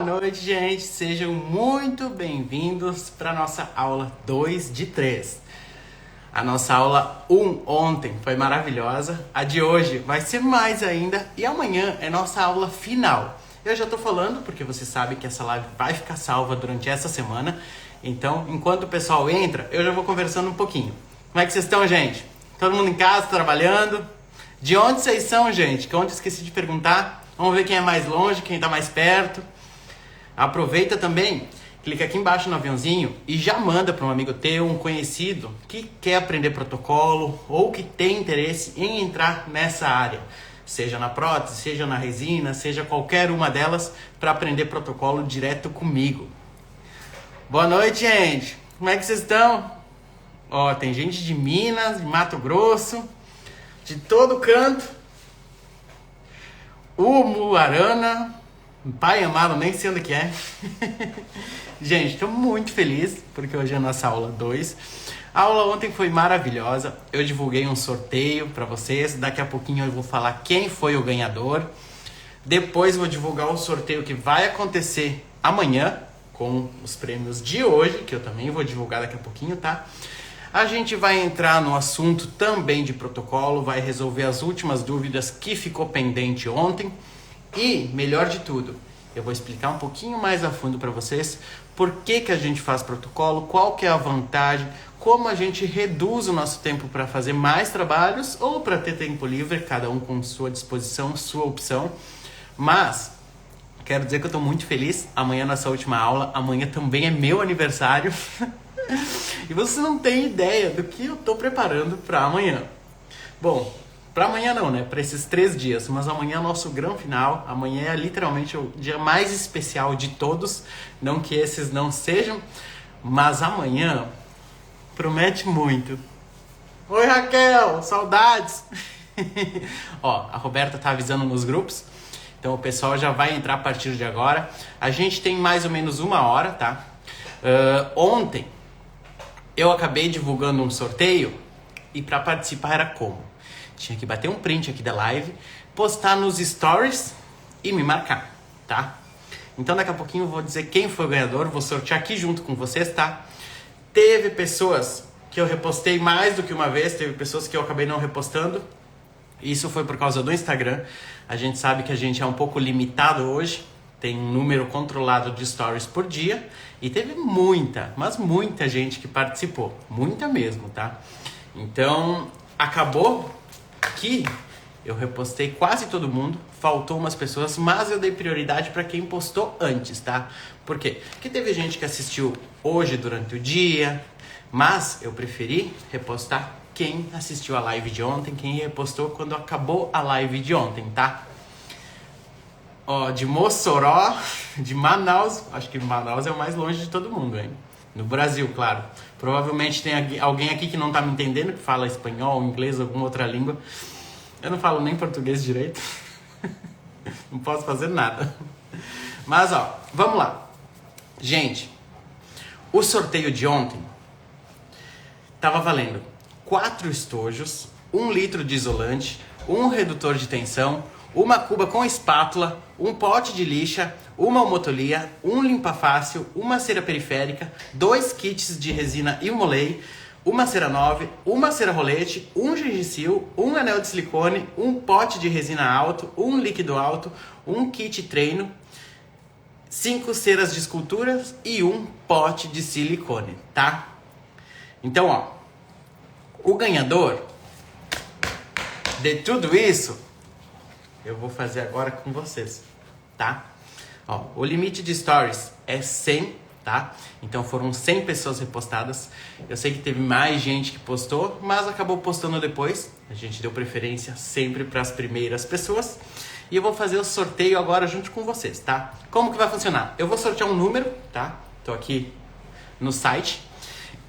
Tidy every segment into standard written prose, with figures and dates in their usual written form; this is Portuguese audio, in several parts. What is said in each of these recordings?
noite, gente. Sejam muito bem-vindos para nossa aula 2 de 3. A nossa aula 1 ontem foi maravilhosa. A de hoje vai ser mais ainda. E amanhã é nossa aula final. Eu já tô falando porque você sabe que essa live vai ficar salva durante essa semana. Então, enquanto o pessoal entra, eu já vou conversando um pouquinho. Como é que vocês estão, gente? Todo mundo em casa, trabalhando? De onde vocês são, gente? Que ontem eu esqueci de perguntar. Vamos ver quem é mais longe, quem tá mais perto. Aproveita também, clica aqui embaixo no aviãozinho e já manda para um amigo teu, um conhecido que quer aprender protocolo ou que tem interesse em entrar nessa área. Seja na prótese, seja na resina, seja qualquer uma delas, para aprender protocolo direto comigo. Boa noite, gente. Como é que vocês estão? Ó, tem gente de Minas, de Mato Grosso, de todo canto. Umuarana, Pai Amado, nem sei onde que é. Gente, estou muito feliz porque hoje é a nossa aula 2. A aula ontem foi maravilhosa. Eu divulguei um sorteio para vocês. Daqui a pouquinho eu vou falar quem foi o ganhador. Depois vou divulgar o sorteio que vai acontecer amanhã com os prêmios de hoje, que eu também vou divulgar daqui a pouquinho, tá? A gente vai entrar no assunto também de protocolo, vai resolver as últimas dúvidas que ficou pendente ontem e, melhor de tudo, eu vou explicar um pouquinho mais a fundo para vocês por que a gente faz protocolo, qual que é a vantagem, como a gente reduz o nosso tempo para fazer mais trabalhos ou para ter tempo livre, cada um com sua disposição, sua opção. Mas quero dizer que eu estou muito feliz, amanhã é nossa última aula, amanhã também é meu aniversário. E você não tem ideia do que eu tô preparando para amanhã. Bom, para amanhã não, né? Para esses 3 dias. Mas amanhã é o nosso grande final. Amanhã é literalmente o dia mais especial de todos. Não que esses não sejam. Mas amanhã promete muito. Oi, Raquel! Saudades! Ó, a Roberta tá avisando nos grupos. Então o pessoal já vai entrar a partir de agora. A gente tem mais ou menos 1 hora, tá? Ontem eu acabei divulgando um sorteio e para participar era como? Tinha que bater um print aqui da live, postar nos stories e me marcar, tá? Então daqui a pouquinho eu vou dizer quem foi o ganhador, vou sortear aqui junto com vocês, tá? Teve pessoas que eu repostei mais do que uma vez, teve pessoas que eu acabei não repostando. Isso foi por causa do Instagram. A gente sabe que a gente é um pouco limitado hoje. Tem um número controlado de stories por dia. E teve muita, mas muita gente que participou. Muita mesmo, tá? Então, acabou que eu repostei quase todo mundo. Faltou umas pessoas, mas eu dei prioridade para quem postou antes, tá? Por quê? Porque teve gente que assistiu hoje durante o dia. Mas eu preferi repostar quem assistiu a live de ontem. Quem repostou quando acabou a live de ontem, tá? Ó, de Mossoró, de Manaus, acho que Manaus é o mais longe de todo mundo, hein? No Brasil, claro. Provavelmente tem alguém aqui que não tá me entendendo, que fala espanhol, inglês, alguma outra língua. Eu não falo nem português direito. Não posso fazer nada. Mas, ó, vamos lá. Gente, o sorteio de ontem tava valendo 4 estojos, 1 litro de isolante, 1 redutor de tensão, uma cuba com espátula, um pote de lixa, uma homotolia, um limpa fácil, uma cera periférica, 2 kits de resina Imolay, uma cera 9, uma cera rolete, um gengicil, um anel de silicone, um pote de resina alto, um líquido alto, um kit treino, 5 ceras de esculturas e um pote de silicone, tá? Então, ó, o ganhador de tudo isso eu vou fazer agora com vocês, tá? Ó, o limite de stories é 100, tá? Então foram 100 pessoas repostadas. Eu sei que teve mais gente que postou, mas acabou postando depois. A gente deu preferência sempre para as primeiras pessoas. E eu vou fazer o sorteio agora junto com vocês, tá? Como que vai funcionar? Eu vou sortear um número, tá? Tô aqui no site.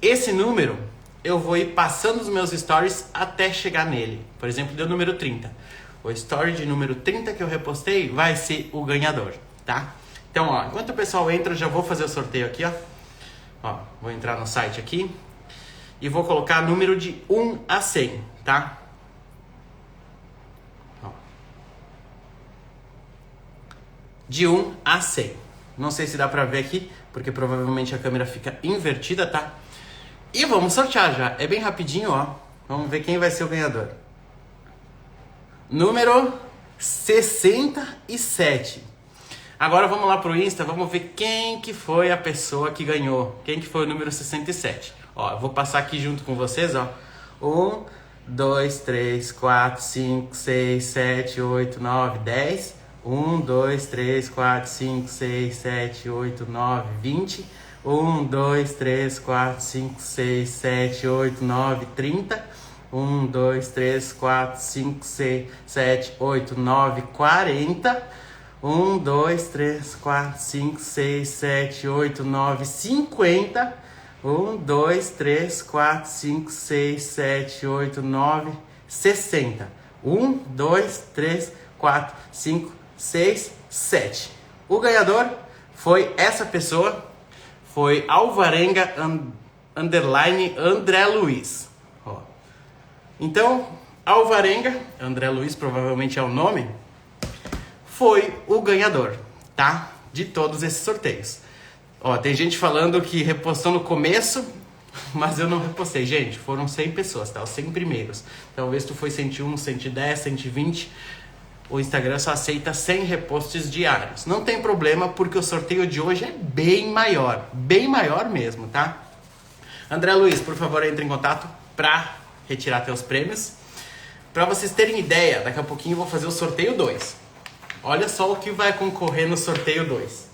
Esse número eu vou ir passando os meus stories até chegar nele. Por exemplo, deu o número 30. O story de número 30 que eu repostei vai ser o ganhador, tá? Então, ó, enquanto o pessoal entra, eu já vou fazer o sorteio aqui, ó. Ó, vou entrar no site aqui e vou colocar número de 1 a 100, tá? Ó. De 1 a 100. Não sei se dá pra ver aqui, porque provavelmente a câmera fica invertida, tá? E vamos sortear já. É bem rapidinho, ó. Vamos ver quem vai ser o ganhador. Número 67. Agora vamos lá pro Insta, vamos ver quem que foi a pessoa que ganhou. Quem que foi o número 67. Ó, eu vou passar aqui junto com vocês, ó. 1, 2, 3, 4, 5, 6, 7, 8, 9, 10. 1, 2, 3, 4, 5, 6, 7, 8, 9, 20. 1, 2, 3, 4, 5, 6, 7, 8, 9, 30. 1, 2, 3, 4, 5, 6, 7, 8, 9, 40. 1, 2, 3, 4, 5, 6, 7, 8, 9, 50. 1, 2, 3, 4, 5, 6, 7, 8, 9, 60. 1, 2, 3, 4, 5, 6, 7. O ganhador foi essa pessoa. Foi Alvarenga _ André Luiz. Ó. Então, Alvarenga, André Luiz provavelmente é o nome, foi o ganhador, tá? De todos esses sorteios. Ó, tem gente falando que repostou no começo, mas eu não repostei. Gente, foram 100 pessoas, tá? Os 100 primeiros. Talvez tu foi 101, 110, 120. O Instagram só aceita 100 repostes diários. Não tem problema, porque o sorteio de hoje é bem maior mesmo, tá? André Luiz, por favor, entre em contato para retirar teus prêmios. Para vocês terem ideia, daqui a pouquinho eu vou fazer o sorteio 2. Olha só o que vai concorrer no sorteio 2.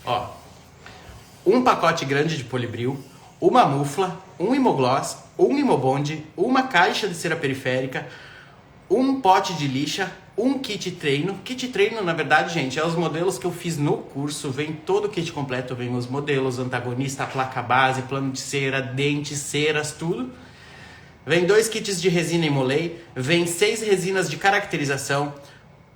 Ó, um pacote grande de Polibril, uma mufla, um Imogloss, um Imobond, uma caixa de cera periférica, um pote de lixa, um kit treino. Kit treino, na verdade, gente, é os modelos que eu fiz no curso. Vem todo o kit completo, vem os modelos, antagonista, placa base, plano de cera, dentes, ceras, tudo. Vem 2 kits de resina Imolay, vem 6 resinas de caracterização,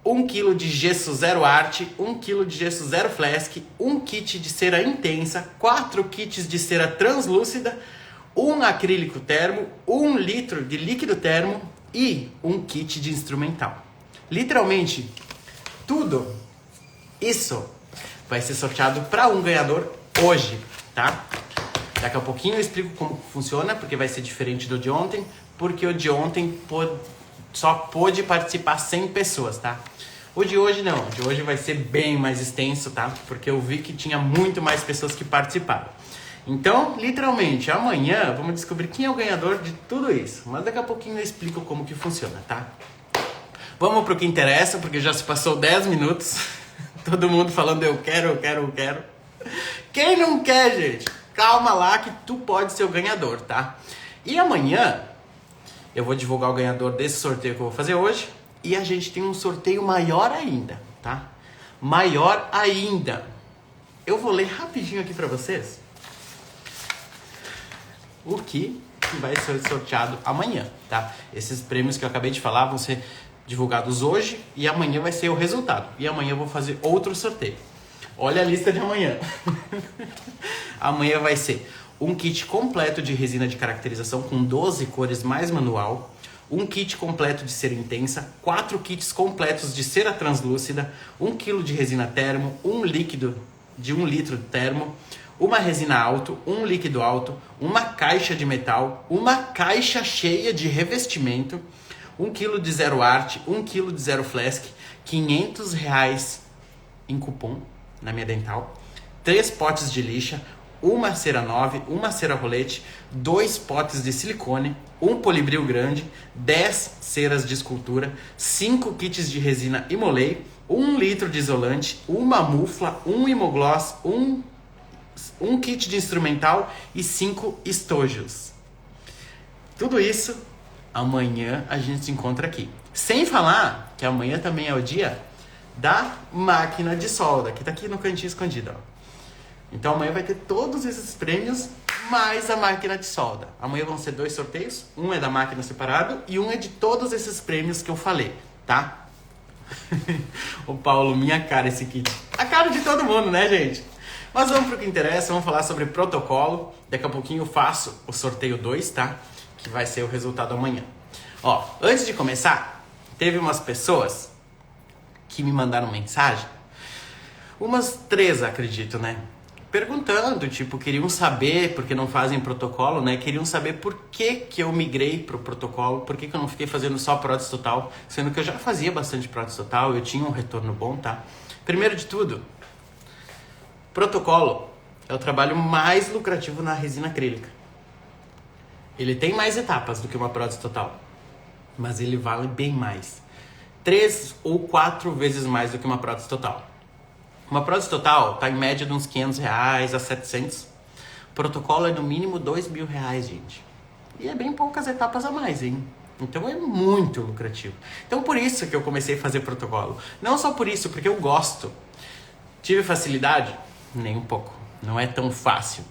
1 kg de gesso zero arte, 1 kg de gesso zero flask, 1 kit de cera intensa, 4 kits de cera translúcida, 1 acrílico termo, 1 litro de líquido termo e 1 kit de instrumental. Literalmente, tudo isso vai ser sorteado para um ganhador hoje, tá? Daqui a pouquinho eu explico como funciona, porque vai ser diferente do de ontem, porque o de ontem só pôde participar 100 pessoas, tá? O de hoje não, o de hoje vai ser bem mais extenso, tá? Porque eu vi que tinha muito mais pessoas que participaram. Então, literalmente, amanhã vamos descobrir quem é o ganhador de tudo isso. Mas daqui a pouquinho eu explico como que funciona, tá? Vamos pro que interessa, porque já se passou 10 minutos. Todo mundo falando eu quero, eu quero, eu quero. Quem não quer, gente? Calma lá que tu pode ser o ganhador, tá? E amanhã eu vou divulgar o ganhador desse sorteio que eu vou fazer hoje. E a gente tem um sorteio maior ainda, tá? Maior ainda. Eu vou ler rapidinho aqui pra vocês o que vai ser sorteado amanhã, tá? Esses prêmios que eu acabei de falar vão ser divulgados hoje e amanhã vai ser o resultado. E amanhã eu vou fazer outro sorteio. Olha a lista de amanhã. Amanhã vai ser um kit completo de resina de caracterização com 12 cores mais manual, um kit completo de cera intensa, 4 kits completos de cera translúcida, 1 kg de resina termo, um líquido de 1 litro de termo, uma resina alto, um líquido alto, uma caixa de metal, uma caixa cheia de revestimento, 1 kg de zero arte, 1 kg de zero flask, R$500 em cupom na minha dental, 3 potes de lixa, uma cera 9, uma cera rolete, 2 potes de silicone, um polibril grande, 10 ceras de escultura, 5 kits de resina Imolay, 1 litro de isolante, uma mufla, um Imogloss, um kit de instrumental e 5 estojos. Tudo isso amanhã a gente se encontra aqui. Sem falar que amanhã também é o dia da máquina de solda, que tá aqui no cantinho escondido, ó. Então amanhã vai ter todos esses prêmios, mais a máquina de solda. Amanhã vão ser 2 sorteios, um é da máquina separado e um é de todos esses prêmios que eu falei, tá? O Paulo, minha cara esse kit. A cara de todo mundo, né, gente? Mas vamos pro que interessa, vamos falar sobre protocolo. Daqui a pouquinho eu faço o sorteio 2, tá? Que vai ser o resultado amanhã. Ó, antes de começar, teve umas pessoas que me mandaram mensagem. Umas 3, acredito, né? Perguntando, tipo, queriam saber, porque não fazem protocolo, né? Queriam saber por que eu migrei pro protocolo, por que eu não fiquei fazendo só prótese total, sendo que eu já fazia bastante prótese total, eu tinha um retorno bom, tá? Primeiro de tudo, protocolo é o trabalho mais lucrativo na resina acrílica. Ele tem mais etapas do que uma prótese total, mas ele vale bem mais. 3 ou 4 vezes mais do que uma prótese total. Uma prótese total tá em média de uns R$500 a 700. Protocolo é no mínimo R$2.000, gente. E é bem poucas etapas a mais, hein? Então é muito lucrativo. Então por isso que eu comecei a fazer protocolo. Não só por isso, porque eu gosto. Tive facilidade? Nem um pouco. Não é tão fácil.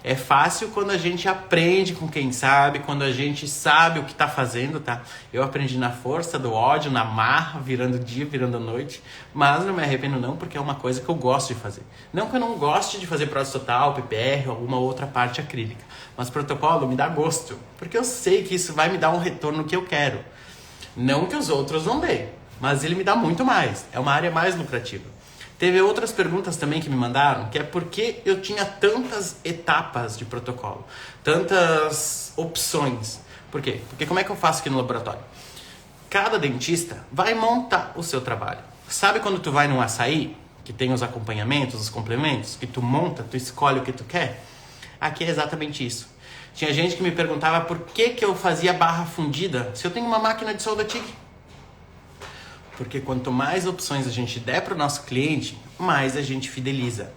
É fácil quando a gente aprende com quem sabe, quando a gente sabe o que tá fazendo, tá? Eu aprendi na força do ódio, na marra, virando dia, virando noite, mas não me arrependo não, porque é uma coisa que eu gosto de fazer. Não que eu não goste de fazer prótese total, PPR ou alguma outra parte acrílica, mas protocolo me dá gosto, porque eu sei que isso vai me dar um retorno que eu quero. Não que os outros não dêem, mas ele me dá muito mais, é uma área mais lucrativa. Teve outras perguntas também que me mandaram, que é por que eu tinha tantas etapas de protocolo, tantas opções. Por quê? Porque como é que eu faço aqui no laboratório? Cada dentista vai montar o seu trabalho. Sabe quando tu vai num açaí, que tem os acompanhamentos, os complementos, que tu monta, tu escolhe o que tu quer? Aqui é exatamente isso. Tinha gente que me perguntava por que eu fazia barra fundida se eu tenho uma máquina de solda TIG. Porque quanto mais opções a gente der para o nosso cliente, mais a gente fideliza.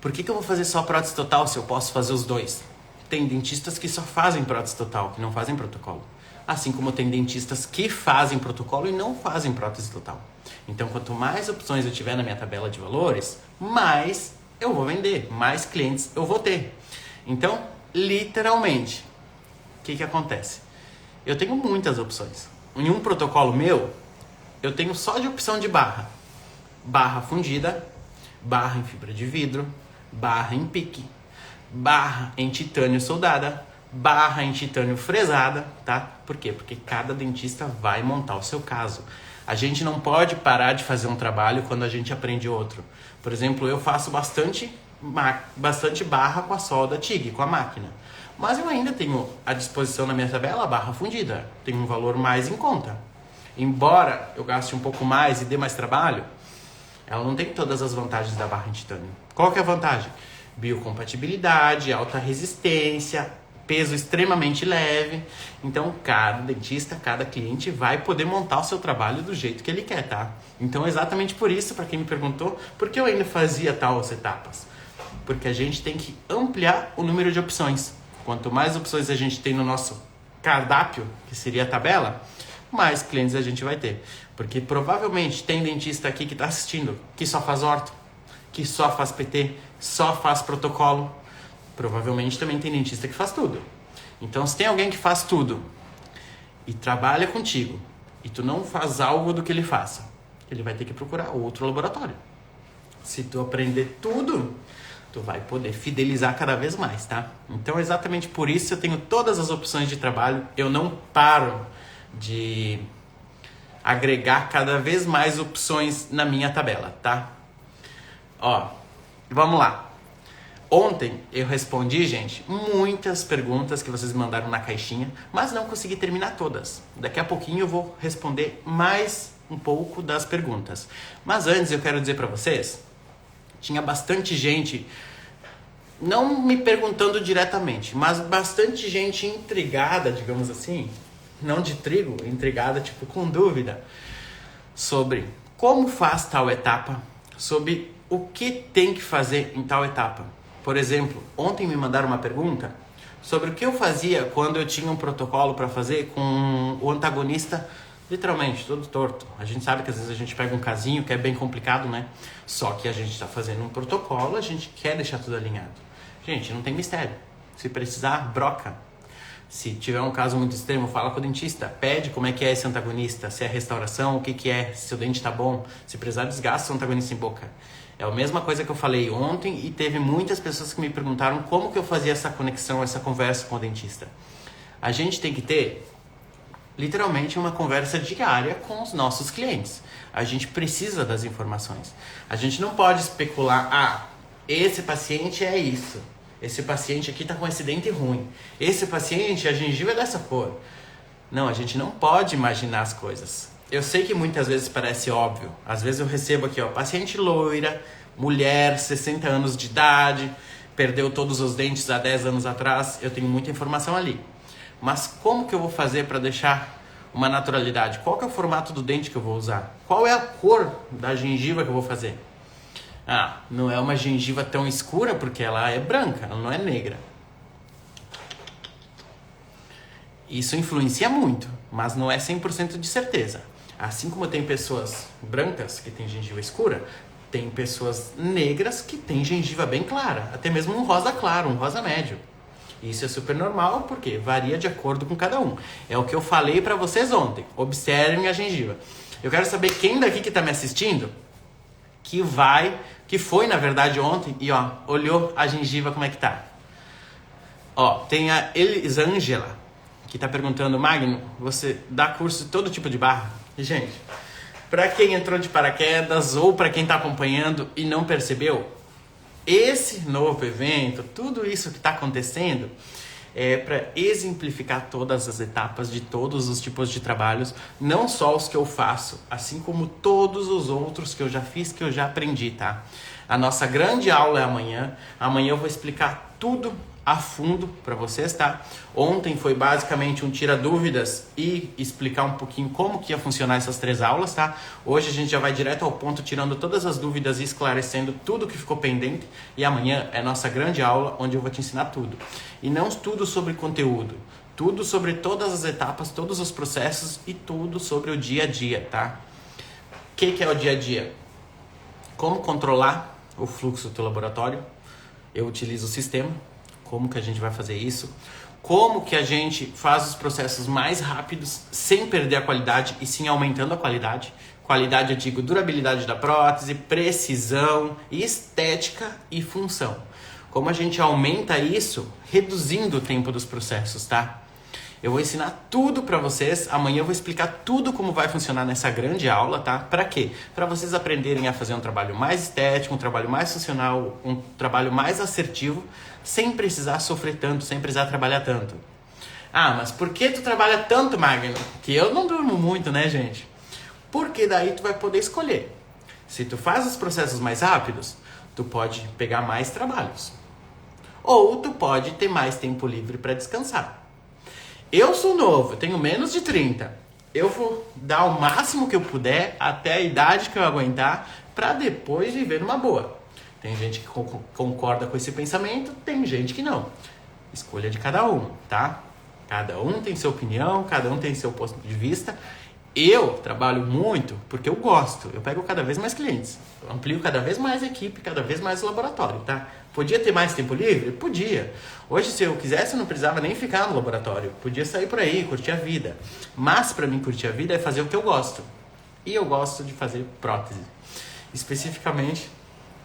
Por que eu vou fazer só prótese total se eu posso fazer os dois? Tem dentistas que só fazem prótese total, que não fazem protocolo. Assim como tem dentistas que fazem protocolo e não fazem prótese total. Então, quanto mais opções eu tiver na minha tabela de valores, mais eu vou vender, mais clientes eu vou ter. Então, literalmente, o que acontece? Eu tenho muitas opções. Em um protocolo meu, eu tenho só de opção de barra. Barra fundida, barra em fibra de vidro, barra em pique, barra em titânio soldada, barra em titânio fresada, tá? Por quê? Porque cada dentista vai montar o seu caso. A gente não pode parar de fazer um trabalho quando a gente aprende outro. Por exemplo, eu faço bastante barra com a solda TIG, com a máquina. Mas eu ainda tenho à disposição na minha tabela a barra fundida. Tem um valor mais em conta. Embora eu gaste um pouco mais e dê mais trabalho, ela não tem todas as vantagens da barra em titânio. Qual que é a vantagem? Biocompatibilidade, alta resistência, peso extremamente leve. Então, cada dentista, cada cliente vai poder montar o seu trabalho do jeito que ele quer, tá? Então, exatamente por isso, para quem me perguntou, por que eu ainda fazia tais etapas? Porque a gente tem que ampliar o número de opções. Quanto mais opções a gente tem no nosso cardápio, que seria a tabela, mais clientes a gente vai ter. Porque provavelmente tem dentista aqui que está assistindo que só faz orto, que só faz PT, só faz protocolo. Provavelmente também tem dentista que faz tudo. Então, se tem alguém que faz tudo e trabalha contigo e tu não faz algo do que ele faça, ele vai ter que procurar outro laboratório. Se tu aprender tudo, tu vai poder fidelizar cada vez mais, tá? Então, exatamente por isso eu tenho todas as opções de trabalho. Eu não paro de agregar cada vez mais opções na minha tabela, tá? Ó, vamos lá. Ontem eu respondi, gente, muitas perguntas que vocês me mandaram na caixinha, mas não consegui terminar todas. Daqui a pouquinho eu vou responder mais um pouco das perguntas. Mas antes eu quero dizer para vocês, tinha bastante gente, não me perguntando diretamente, mas bastante gente intrigada, digamos assim, não de trigo, intrigada, tipo, com dúvida sobre como faz tal etapa, sobre o que tem que fazer em tal etapa. Por exemplo, ontem me mandaram uma pergunta sobre o que eu fazia quando eu tinha um protocolo para fazer com o antagonista literalmente todo torto. A gente sabe que às vezes a gente pega um casinho que é bem complicado, né? Só que a gente está fazendo um protocolo, a gente quer deixar tudo alinhado. Gente, não tem mistério. Se precisar, broca. Se tiver um caso muito extremo, fala com o dentista. Pede como é que é esse antagonista, se é restauração, o que que é, se o dente está bom. Se precisar, desgasta o antagonista em boca. É a mesma coisa que eu falei ontem e teve muitas pessoas que me perguntaram como que eu fazia essa conexão, essa conversa com o dentista. A gente tem que ter literalmente uma conversa diária com os nossos clientes. A gente precisa das informações. A gente não pode especular, esse paciente é isso. Esse paciente aqui está com um acidente ruim. Esse paciente, a gengiva é dessa cor. Não, a gente não pode imaginar as coisas. Eu sei que muitas vezes parece óbvio. Às vezes eu recebo aqui, paciente loira, mulher, 60 anos de idade, perdeu todos os dentes há 10 anos atrás. Eu tenho muita informação ali. Mas como que eu vou fazer para deixar uma naturalidade? Qual que é o formato do dente que eu vou usar? Qual é a cor da gengiva que eu vou fazer? Não é uma gengiva tão escura porque ela é branca, ela não é negra. Isso influencia muito, mas não é 100% de certeza. Assim como tem pessoas brancas que têm gengiva escura, tem pessoas negras que têm gengiva bem clara, até mesmo um rosa claro, um rosa médio. Isso é super normal porque varia de acordo com cada um. É o que eu falei para vocês ontem. Observem a gengiva. Eu quero saber quem daqui que está me assistindo que foi na verdade ontem e olhou a gengiva como é que tá. Tem a Elisângela que está perguntando: Magno, você dá curso de todo tipo de barra? E, gente, para quem entrou de paraquedas ou para quem está acompanhando e não percebeu, esse novo evento, tudo isso que está acontecendo é para exemplificar todas as etapas de todos os tipos de trabalhos, não só os que eu faço, assim como todos os outros que eu já fiz, que eu já aprendi, tá? A nossa grande aula é amanhã. Amanhã eu vou explicar tudo a fundo para vocês, tá? Ontem foi basicamente um tira dúvidas e explicar um pouquinho como que ia funcionar essas 3 aulas, tá? Hoje a gente já vai direto ao ponto, tirando todas as dúvidas e esclarecendo tudo que ficou pendente. E amanhã é nossa grande aula, onde eu vou te ensinar tudo. E não tudo sobre conteúdo, tudo sobre todas as etapas, todos os processos e tudo sobre o dia a dia, tá? O que é o dia a dia? Como controlar o fluxo do teu laboratório? Eu utilizo o sistema. Como que a gente vai fazer isso? Como que a gente faz os processos mais rápidos sem perder a qualidade e sim aumentando a qualidade? Qualidade, eu digo, durabilidade da prótese, precisão, estética e função. Como a gente aumenta isso reduzindo o tempo dos processos, tá? Eu vou ensinar tudo para vocês. Amanhã eu vou explicar tudo como vai funcionar nessa grande aula, tá? Para quê? Para vocês aprenderem a fazer um trabalho mais estético, um trabalho mais funcional, um trabalho mais assertivo, sem precisar sofrer tanto, sem precisar trabalhar tanto. Mas por que tu trabalha tanto, Magno? Que eu não durmo muito, né, gente? Porque daí tu vai poder escolher. Se tu faz os processos mais rápidos, tu pode pegar mais trabalhos. Ou tu pode ter mais tempo livre para descansar. Eu sou novo, tenho menos de 30. Eu vou dar o máximo que eu puder até a idade que eu aguentar para depois viver numa boa. Tem gente que concorda com esse pensamento, tem gente que não. Escolha de cada um, tá? Cada um tem sua opinião, cada um tem seu ponto de vista. Eu trabalho muito porque eu gosto. Eu pego cada vez mais clientes. Eu amplio cada vez mais a equipe, cada vez mais o laboratório, tá? Podia ter mais tempo livre? Podia. Hoje, se eu quisesse, eu não precisava nem ficar no laboratório. Podia sair por aí, curtir a vida. Mas, para mim, curtir a vida é fazer o que eu gosto. E eu gosto de fazer prótese. Especificamente,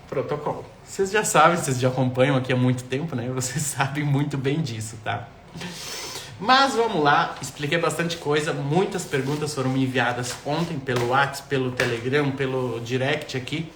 protocolo. Vocês já sabem, vocês já acompanham aqui há muito tempo, né? Vocês sabem muito bem disso, tá? Mas vamos lá, expliquei bastante coisa, muitas perguntas foram me enviadas ontem pelo WhatsApp, pelo Telegram, pelo direct aqui,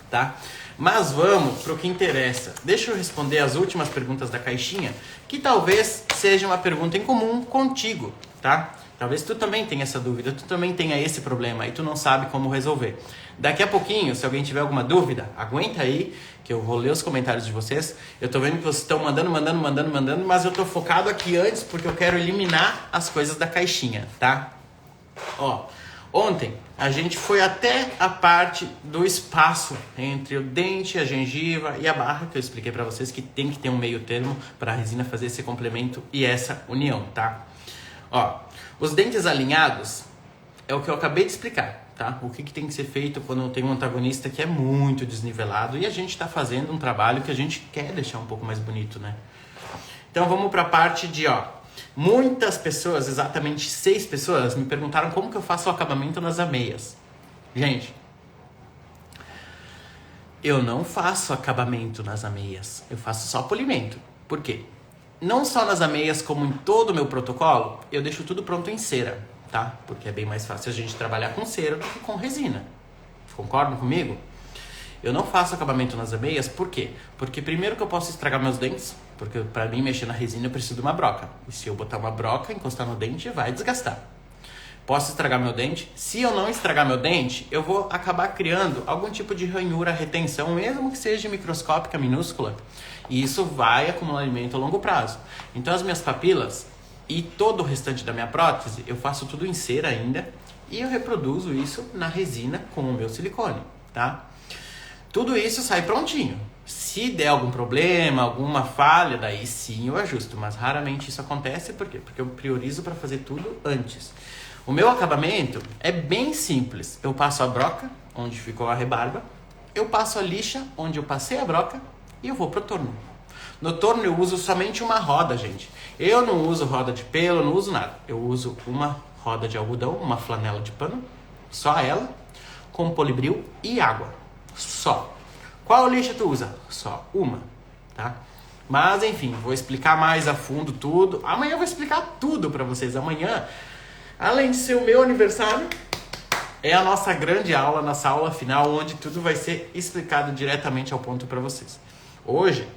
tá? Mas vamos para o que interessa. Deixa eu responder as últimas perguntas da caixinha, que talvez seja uma pergunta em comum contigo, tá? Talvez tu também tenha essa dúvida, tu também tenha esse problema e tu não sabe como resolver. Daqui a pouquinho, se alguém tiver alguma dúvida, aguenta aí, que eu vou ler os comentários de vocês. Eu tô vendo que vocês estão mandando, mas eu tô focado aqui antes porque eu quero eliminar as coisas da caixinha, tá? Ontem a gente foi até a parte do espaço entre o dente, a gengiva e a barra, que eu expliquei pra vocês que tem que ter um meio termo para a resina fazer esse complemento e essa união, tá? Os dentes alinhados é o que eu acabei de explicar, tá? O que tem que ser feito quando tem um antagonista que é muito desnivelado e a gente está fazendo um trabalho que a gente quer deixar um pouco mais bonito, né? Então vamos para a parte de, muitas pessoas, exatamente 6 pessoas, me perguntaram como que eu faço o acabamento nas ameias. Gente, eu não faço acabamento nas ameias, eu faço só polimento. Por quê? não só nas ameias, como em todo o meu protocolo, eu deixo tudo pronto em cera, tá? Porque é bem mais fácil a gente trabalhar com cera do que com resina. Concordam comigo? Eu não faço acabamento nas ameias, por quê? Porque primeiro que eu posso estragar meus dentes, porque para mim mexer na resina eu preciso de uma broca. E se eu botar uma broca, encostar no dente, vai desgastar. Posso estragar meu dente? Se eu não estragar meu dente, eu vou acabar criando algum tipo de ranhura, retenção, mesmo que seja microscópica, minúscula. E isso vai acumular alimento a longo prazo. Então as minhas papilas e todo o restante da minha prótese, eu faço tudo em cera ainda e eu reproduzo isso na resina com o meu silicone, tá? Tudo isso sai prontinho. Se der algum problema, alguma falha, daí sim eu ajusto. Mas raramente isso acontece, por quê? Porque eu priorizo para fazer tudo antes. O meu acabamento é bem simples. Eu passo a broca, onde ficou a rebarba. Eu passo a lixa, onde eu passei a broca. E eu vou pro torno. No torno eu uso somente uma roda, gente. Eu não uso roda de pelo, não uso nada. Eu uso uma roda de algodão, uma flanela de pano. Só ela, com polibril e água. Só. Qual lixa tu usa? Só uma, tá? Mas enfim, vou explicar mais a fundo tudo. Amanhã eu vou explicar tudo pra vocês. Amanhã, além de ser o meu aniversário, é a nossa grande aula, nossa aula final, onde tudo vai ser explicado diretamente ao ponto pra vocês. Hoje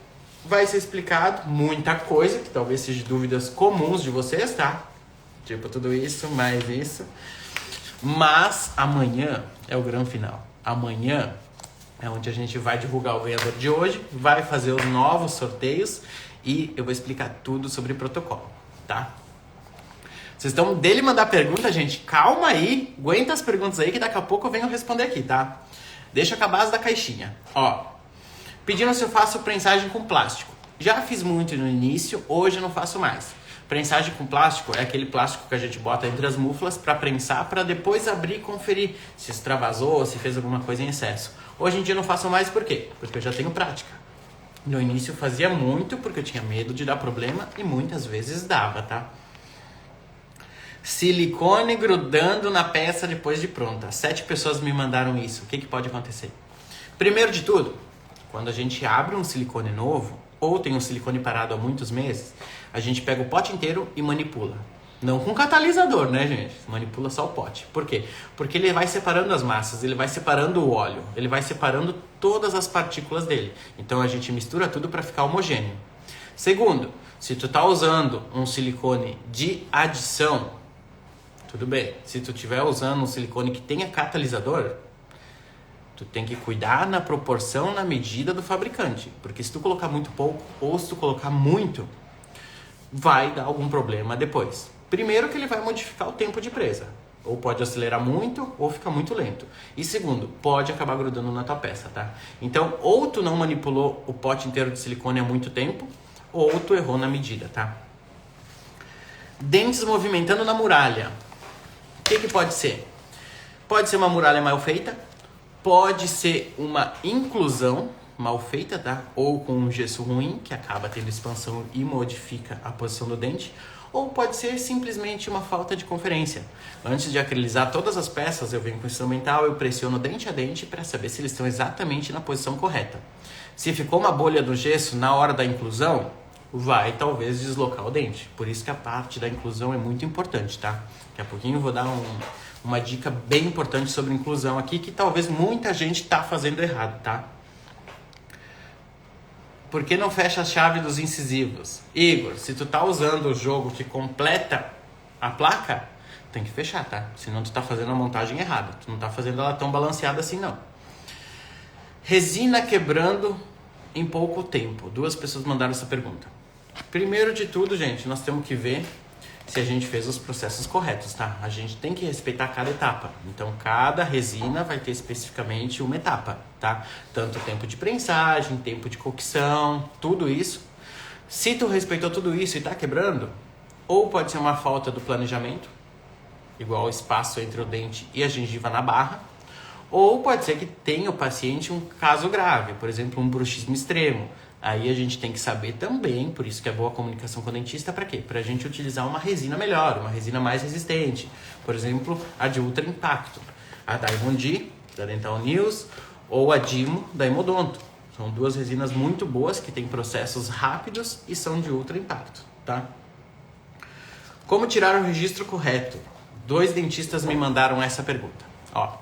vai ser explicado muita coisa, que talvez sejam dúvidas comuns de vocês, tá? Tipo tudo isso, mais isso. Mas amanhã é o grande final. Amanhã é onde a gente vai divulgar o ganhador de hoje, vai fazer os novos sorteios e eu vou explicar tudo sobre protocolo, tá? Vocês estão dele mandar pergunta, gente? Calma aí, aguenta as perguntas aí que daqui a pouco eu venho responder aqui, tá? Deixa com a base da caixinha. Ó, pedindo se eu faço prensagem com plástico. Já fiz muito no início, hoje eu não faço mais. Prensagem com plástico é aquele plástico que a gente bota entre as muflas para prensar, para depois abrir e conferir se extravasou, se fez alguma coisa em excesso. Hoje em dia eu não faço mais por quê? Porque eu já tenho prática. No início eu fazia muito porque eu tinha medo de dar problema e muitas vezes dava, tá? Silicone grudando na peça depois de pronta. 7 pessoas me mandaram isso. O que pode acontecer? Primeiro de tudo, quando a gente abre um silicone novo, ou tem um silicone parado há muitos meses, a gente pega o pote inteiro e manipula. Não com catalisador, né, gente? Manipula só o pote. Por quê? Porque ele vai separando as massas, ele vai separando o óleo, ele vai separando todas as partículas dele. Então a gente mistura tudo para ficar homogêneo. Segundo, se tu tá usando um silicone de adição, tudo bem. Se tu estiver usando um silicone que tenha catalisador, tu tem que cuidar na proporção, na medida do fabricante. Porque se tu colocar muito pouco ou se tu colocar muito, vai dar algum problema depois. Primeiro que ele vai modificar o tempo de presa. Ou pode acelerar muito ou ficar muito lento. E segundo, pode acabar grudando na tua peça, tá? Então, ou tu não manipulou o pote inteiro de silicone há muito tempo, ou tu errou na medida, tá? Dentes movimentando na muralha. O que pode ser? Pode ser uma muralha mal feita, pode ser uma inclusão mal feita, tá? Ou com um gesso ruim, que acaba tendo expansão e modifica a posição do dente, ou pode ser simplesmente uma falta de conferência. Antes de acrilizar todas as peças, eu venho com o instrumental, eu pressiono dente a dente para saber se eles estão exatamente na posição correta. Se ficou uma bolha do gesso na hora da inclusão, vai talvez deslocar o dente. Por isso que a parte da inclusão é muito importante, tá? Daqui a pouquinho eu vou dar uma dica bem importante sobre inclusão aqui, que talvez muita gente tá fazendo errado, tá? Por que não fecha a chave dos incisivos? Igor, se tu tá usando o jogo que completa a placa, tem que fechar, tá? Senão tu tá fazendo a montagem errada. Tu não tá fazendo ela tão balanceada assim, não. Resina quebrando em pouco tempo. 2 pessoas mandaram essa pergunta. Primeiro de tudo, gente, nós temos que ver se a gente fez os processos corretos, tá? A gente tem que respeitar cada etapa. Então, cada resina vai ter especificamente uma etapa, tá? Tanto tempo de prensagem, tempo de cocção, tudo isso. Se tu respeitou tudo isso e tá quebrando, ou pode ser uma falta do planejamento, igual o espaço entre o dente e a gengiva na barra, ou pode ser que tenha o paciente um caso grave, por exemplo, um bruxismo extremo. Aí a gente tem que saber também, por isso que é boa a comunicação com o dentista, para quê? Para a gente utilizar uma resina melhor, uma resina mais resistente. Por exemplo, a de ultra impacto, a Diamond D, da Dental News, ou a Dimo, da Hemodonto. São duas resinas muito boas, que têm processos rápidos e são de ultra impacto, tá? Como tirar o registro correto? 2 dentistas me mandaram essa pergunta. Ó,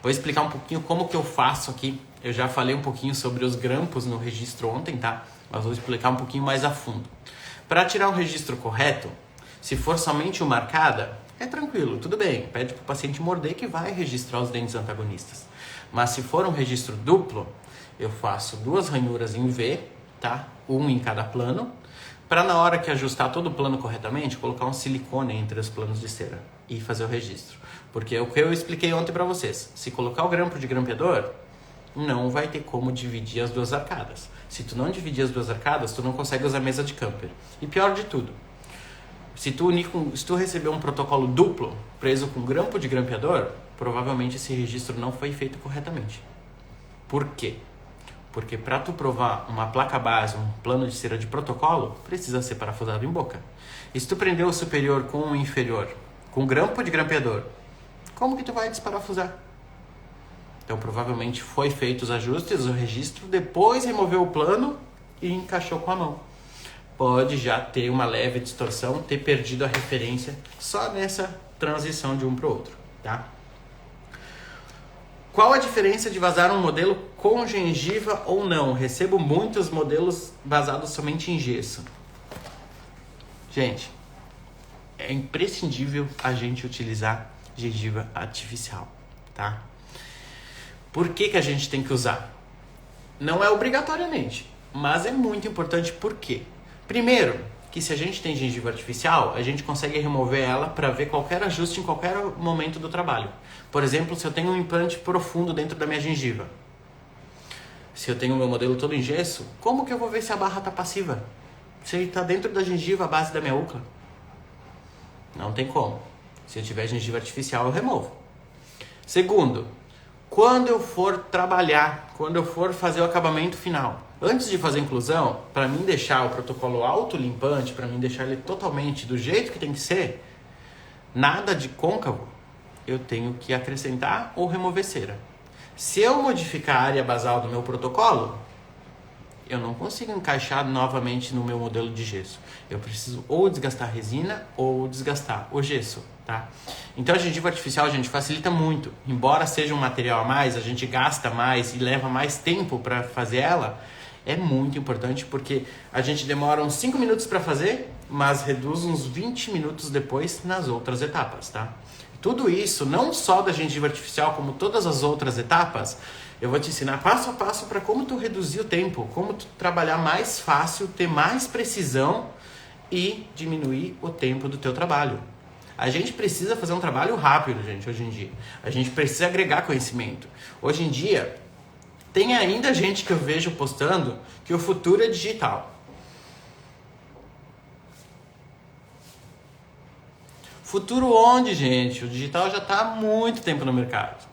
vou explicar um pouquinho como que eu faço aqui. Eu já falei um pouquinho sobre os grampos no registro ontem, tá? Mas vou explicar um pouquinho mais a fundo. Para tirar o registro correto, se for somente uma arcada, é tranquilo, tudo bem. Pede para o paciente morder que vai registrar os dentes antagonistas. Mas se for um registro duplo, eu faço 2 ranhuras em V, tá? Um em cada plano, para na hora que ajustar todo o plano corretamente, colocar um silicone entre os planos de cera e fazer o registro. Porque é o que eu expliquei ontem para vocês. Se colocar o grampo de grampeador, não vai ter como dividir as 2 arcadas. Se tu não dividir as 2 arcadas, tu não consegue usar mesa de camper. E pior de tudo, se tu receber um protocolo duplo preso com grampo de grampeador, provavelmente esse registro não foi feito corretamente. Por quê? Porque para tu provar uma placa base, um plano de cera de protocolo, precisa ser parafusado em boca. E se tu prender o superior com o inferior, com grampo de grampeador, como que tu vai desparafusar? Então provavelmente foi feito os ajustes, o registro, depois removeu o plano e encaixou com a mão. Pode já ter uma leve distorção, ter perdido a referência só nessa transição de um para o outro, tá? Qual a diferença de vazar um modelo com gengiva ou não? Recebo muitos modelos vazados somente em gesso. Gente, é imprescindível a gente utilizar gengiva artificial, tá? Por que a gente tem que usar? Não é obrigatoriamente, mas é muito importante. Por quê? Primeiro, que se a gente tem gengiva artificial, a gente consegue remover ela para ver qualquer ajuste em qualquer momento do trabalho. Por exemplo, se eu tenho um implante profundo dentro da minha gengiva, se eu tenho o meu modelo todo em gesso, como que eu vou ver se a barra está passiva? Se ele está dentro da gengiva, a base da minha úcula? Não tem como. Se eu tiver gengiva artificial, eu removo. Segundo, quando eu for trabalhar, quando eu for fazer o acabamento final, antes de fazer a inclusão, para mim deixar o protocolo autolimpante, para mim deixar ele totalmente do jeito que tem que ser, nada de côncavo, eu tenho que acrescentar ou remover cera. Se eu modificar a área basal do meu protocolo, eu não consigo encaixar novamente no meu modelo de gesso. Eu preciso ou desgastar a resina ou desgastar o gesso, tá? Então a gengiva artificial, a gente facilita muito. Embora seja um material a mais, a gente gasta mais e leva mais tempo para fazer ela, é muito importante porque a gente demora uns 5 minutos para fazer, mas reduz uns 20 minutos depois nas outras etapas, tá? Tudo isso, não só da gengiva artificial, como todas as outras etapas, eu vou te ensinar passo a passo para como tu reduzir o tempo, como tu trabalhar mais fácil, ter mais precisão e diminuir o tempo do teu trabalho. A gente precisa fazer um trabalho rápido, gente, hoje em dia. A gente precisa agregar conhecimento. Hoje em dia, tem ainda gente que eu vejo postando que o futuro é digital. Futuro onde, gente? O digital já está há muito tempo no mercado.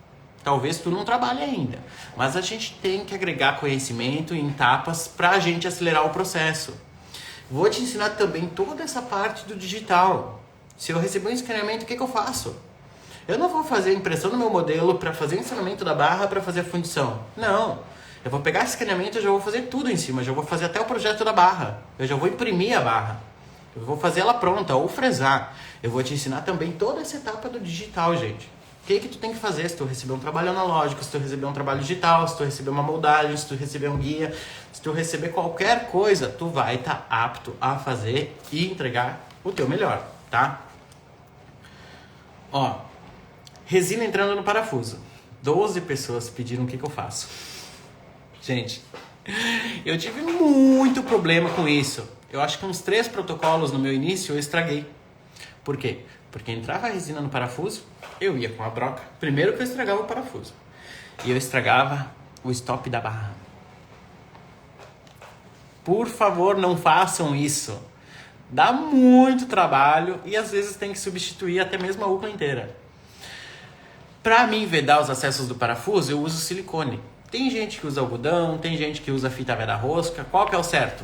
Talvez tu não trabalhe ainda, mas a gente tem que agregar conhecimento em etapas para a gente acelerar o processo. Vou te ensinar também toda essa parte do digital. Se eu receber um escaneamento, o que eu faço? Eu não vou fazer a impressão do meu modelo para fazer o ensinamento da barra para fazer a fundição. Não. Eu vou pegar esse escaneamento e já vou fazer tudo em cima. Já vou fazer até o projeto da barra. Eu já vou imprimir a barra. Eu vou fazer ela pronta ou fresar. Eu vou te ensinar também toda essa etapa do digital, gente. O que tu tem que fazer se tu receber um trabalho analógico, se tu receber um trabalho digital, se tu receber uma moldagem, se tu receber um guia, se tu receber qualquer coisa, tu vai estar apto a fazer e entregar o teu melhor, tá? Ó, resina entrando no parafuso. 12 pessoas pediram o que eu faço. Gente, eu tive muito problema com isso. Eu acho que uns 3 protocolos no meu início eu estraguei. Por quê? Porque entrava a resina no parafuso, eu ia com a broca. Primeiro que eu estragava o parafuso. E eu estragava o stop da barra. Por favor, não façam isso. Dá muito trabalho e às vezes tem que substituir até mesmo a úcula inteira. Para mim vedar os acessos do parafuso, eu uso silicone. Tem gente que usa algodão, tem gente que usa fita veda rosca. Qual que é o certo?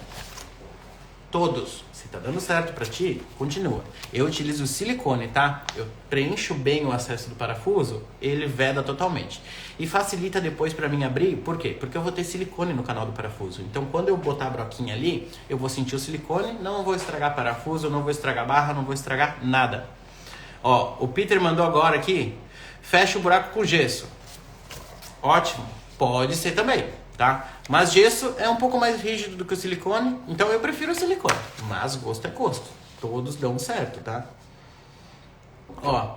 todos. Se tá dando certo pra ti, continua. Eu utilizo o silicone, tá? Eu preencho bem o acesso do parafuso, ele veda totalmente. E facilita depois pra mim abrir, por quê? Porque eu vou ter silicone no canal do parafuso. Então quando eu botar a broquinha ali, eu vou sentir o silicone, não vou estragar parafuso, não vou estragar barra, não vou estragar nada. Ó, o Peter mandou agora aqui, fecha o buraco com gesso. Ótimo, pode ser também, tá? Mas gesso é um pouco mais rígido do que o silicone, então eu prefiro o silicone. Mas gosto é gosto, todos dão certo, tá? Ó,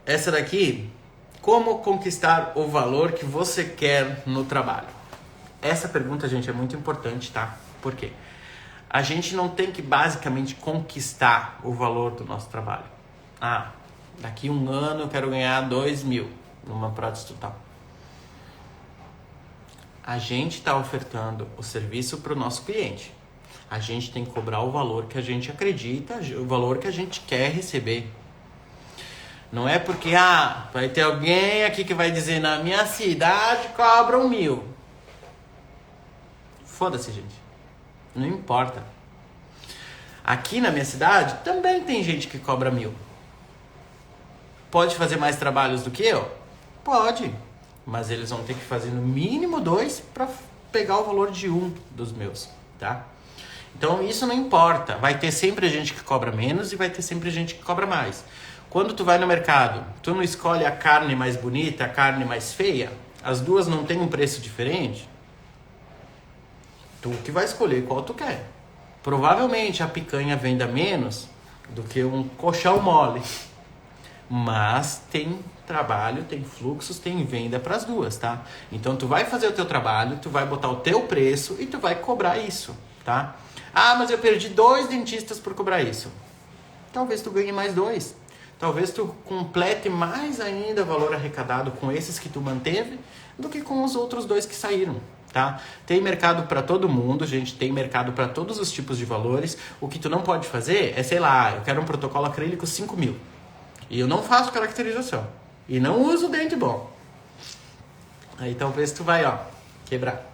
essa daqui, como conquistar o valor que você quer no trabalho? Essa pergunta, gente, é muito importante, tá? Por quê? A gente não tem que basicamente conquistar o valor do nosso trabalho. Ah, daqui 1 ano eu quero ganhar 2.000 numa prótese total. A gente está ofertando o serviço para o nosso cliente. A gente tem que cobrar o valor que a gente acredita, o valor que a gente quer receber. Não é porque, vai ter alguém aqui que vai dizer, na minha cidade cobram 1.000. Foda-se, gente. Não importa. Aqui na minha cidade também tem gente que cobra 1.000. Pode fazer mais trabalhos do que eu? Pode. Mas eles vão ter que fazer no mínimo 2 para pegar o valor de 1 dos meus, tá? Então isso não importa. Vai ter sempre gente que cobra menos e vai ter sempre gente que cobra mais. Quando tu vai no mercado, tu não escolhe a carne mais bonita, a carne mais feia? As duas não têm um preço diferente? Tu que vai escolher qual tu quer. Provavelmente a picanha venda menos do que um colchão mole. Mas tem trabalho, tem fluxos, tem venda para as duas, tá? Então tu vai fazer o teu trabalho, tu vai botar o teu preço e tu vai cobrar isso, tá? Mas eu perdi 2 dentistas por cobrar isso. Talvez tu ganhe mais 2. Talvez tu complete mais ainda valor arrecadado com esses que tu manteve do que com os outros 2 que saíram, tá? Tem mercado para todo mundo, gente, tem mercado para todos os tipos de valores. O que tu não pode fazer é, sei lá, eu quero um protocolo acrílico 5.000. E eu não faço caracterização. E não uso dente bom. Aí talvez tu vai, quebrar.